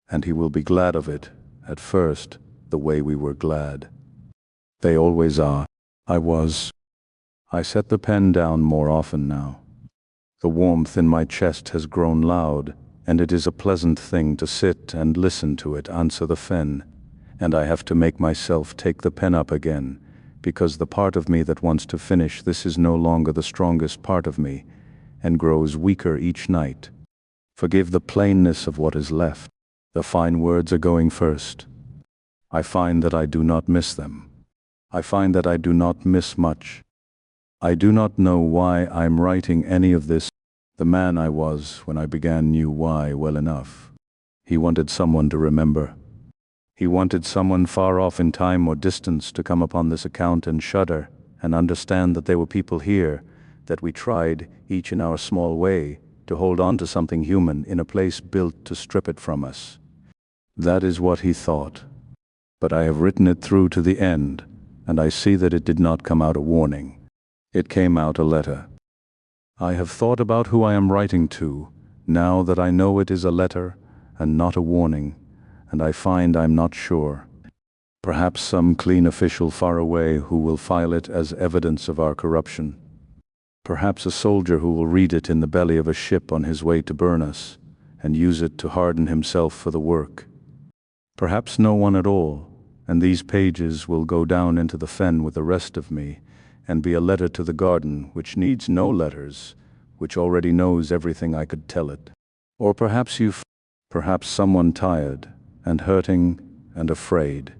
Speaker 1: And he will be glad of it, at first, the way we were glad. They always are. I was. I set the pen down more often now. The warmth in my chest has grown loud, and it is a pleasant thing to sit and listen to it answer the fen, and I have to make myself take the pen up again, because the part of me that wants to finish this is no longer the strongest part of me, and grows weaker each night. Forgive the plainness of what is left. The fine words are going first. I find that I do not miss them. I find that I do not miss much. I do not know why I'm writing any of this. The man I was when I began knew why well enough. He wanted someone to remember. He wanted someone far off in time or distance to come upon this account and shudder and understand that there were people here, that we tried, each in our small way, to hold on to something human in a place built to strip it from us. That is what he thought. But I have written it through to the end, and I see that it did not come out a warning. It came out a letter. I have thought about who I am writing to, now that I know it is a letter and not a warning, and I find I'm not sure. Perhaps some clean official far away who will file it as evidence of our corruption. Perhaps a soldier who will read it in the belly of a ship on his way to burn us, and use it to harden himself for the work. Perhaps no one at all, and these pages will go down into the fen with the rest of me, and be a letter to the garden which needs no letters, which already knows everything I could tell it. Or perhaps perhaps someone tired, and hurting, and afraid,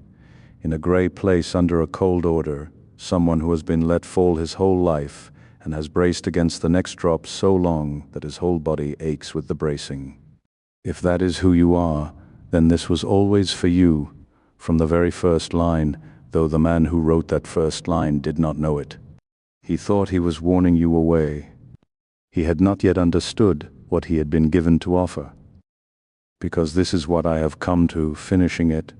Speaker 1: in a grey place under a cold order, someone who has been let fall his whole life, and has braced against the next drop so long that his whole body aches with the bracing. If that is who you are, then this was always for you, from the very first line, though the man who wrote that first line did not know it. He thought he was warning you away. He had not yet understood what he had been given to offer. Because this is what I have come to, finishing it,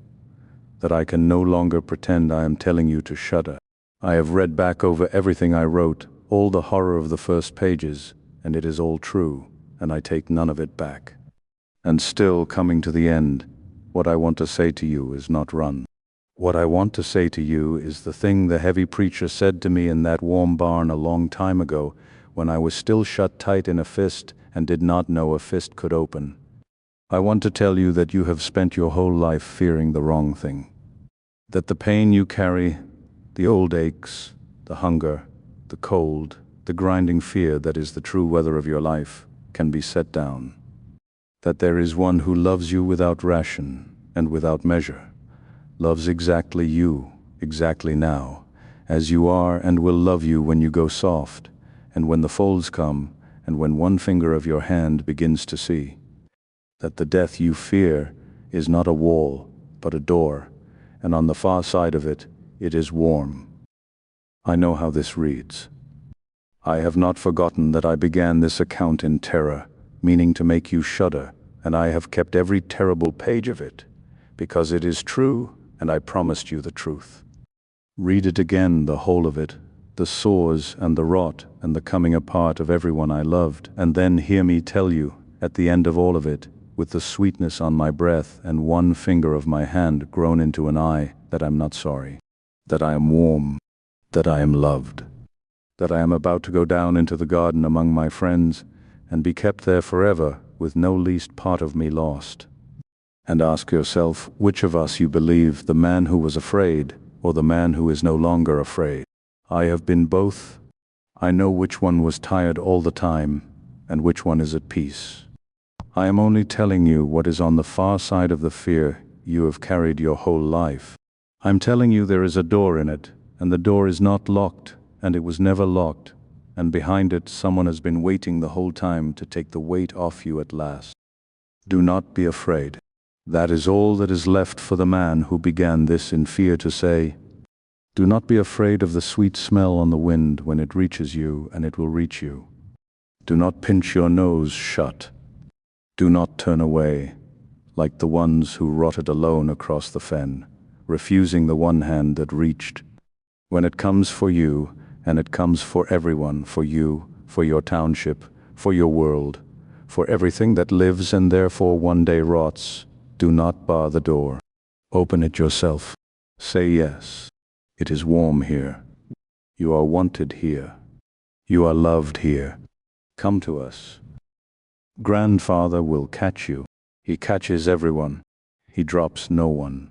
Speaker 1: that I can no longer pretend I am telling you to shudder. I have read back over everything I wrote, all the horror of the first pages, and it is all true, and I take none of it back. And still, coming to the end, what I want to say to you is not run. What I want to say to you is the thing the heavy preacher said to me in that warm barn a long time ago, when I was still shut tight in a fist and did not know a fist could open. I want to tell you that you have spent your whole life fearing the wrong thing. That the pain you carry, the old aches, the hunger, the cold, the grinding fear that is the true weather of your life, can be set down. That there is one who loves you without ration and without measure, loves exactly you, exactly now, as you are, and will love you when you go soft, and when the folds come, and when one finger of your hand begins to see. That the death you fear is not a wall, but a door, and on the far side of it, it is warm. I know how this reads. I have not forgotten that I began this account in terror, meaning to make you shudder, and I have kept every terrible page of it, because it is true, and I promised you the truth. Read it again, the whole of it, the sores and the rot and the coming apart of everyone I loved, and then hear me tell you, at the end of all of it, with the sweetness on my breath and one finger of my hand grown into an eye, that I'm not sorry, that I am warm, that I am loved, that I am about to go down into the garden among my friends and be kept there forever with no least part of me lost. And ask yourself which of us you believe, the man who was afraid or the man who is no longer afraid. I have been both. I know which one was tired all the time and which one is at peace. I am only telling you what is on the far side of the fear you have carried your whole life. I'm telling you there is a door in it, and the door is not locked, and it was never locked, and behind it someone has been waiting the whole time to take the weight off you at last. Do not be afraid. That is all that is left for the man who began this in fear to say. Do not be afraid of the sweet smell on the wind when it reaches you, and it will reach you. Do not pinch your nose shut. Do not turn away, like the ones who rotted alone across the fen, refusing the one hand that reached. When it comes for you, and it comes for everyone, for you, for your township, for your world, for everything that lives and therefore one day rots. Do not bar the door. Open it yourself. Say yes. It is warm here. You are wanted here. You are loved here. Come to us. Grandfather will catch you. He catches everyone. He drops no one.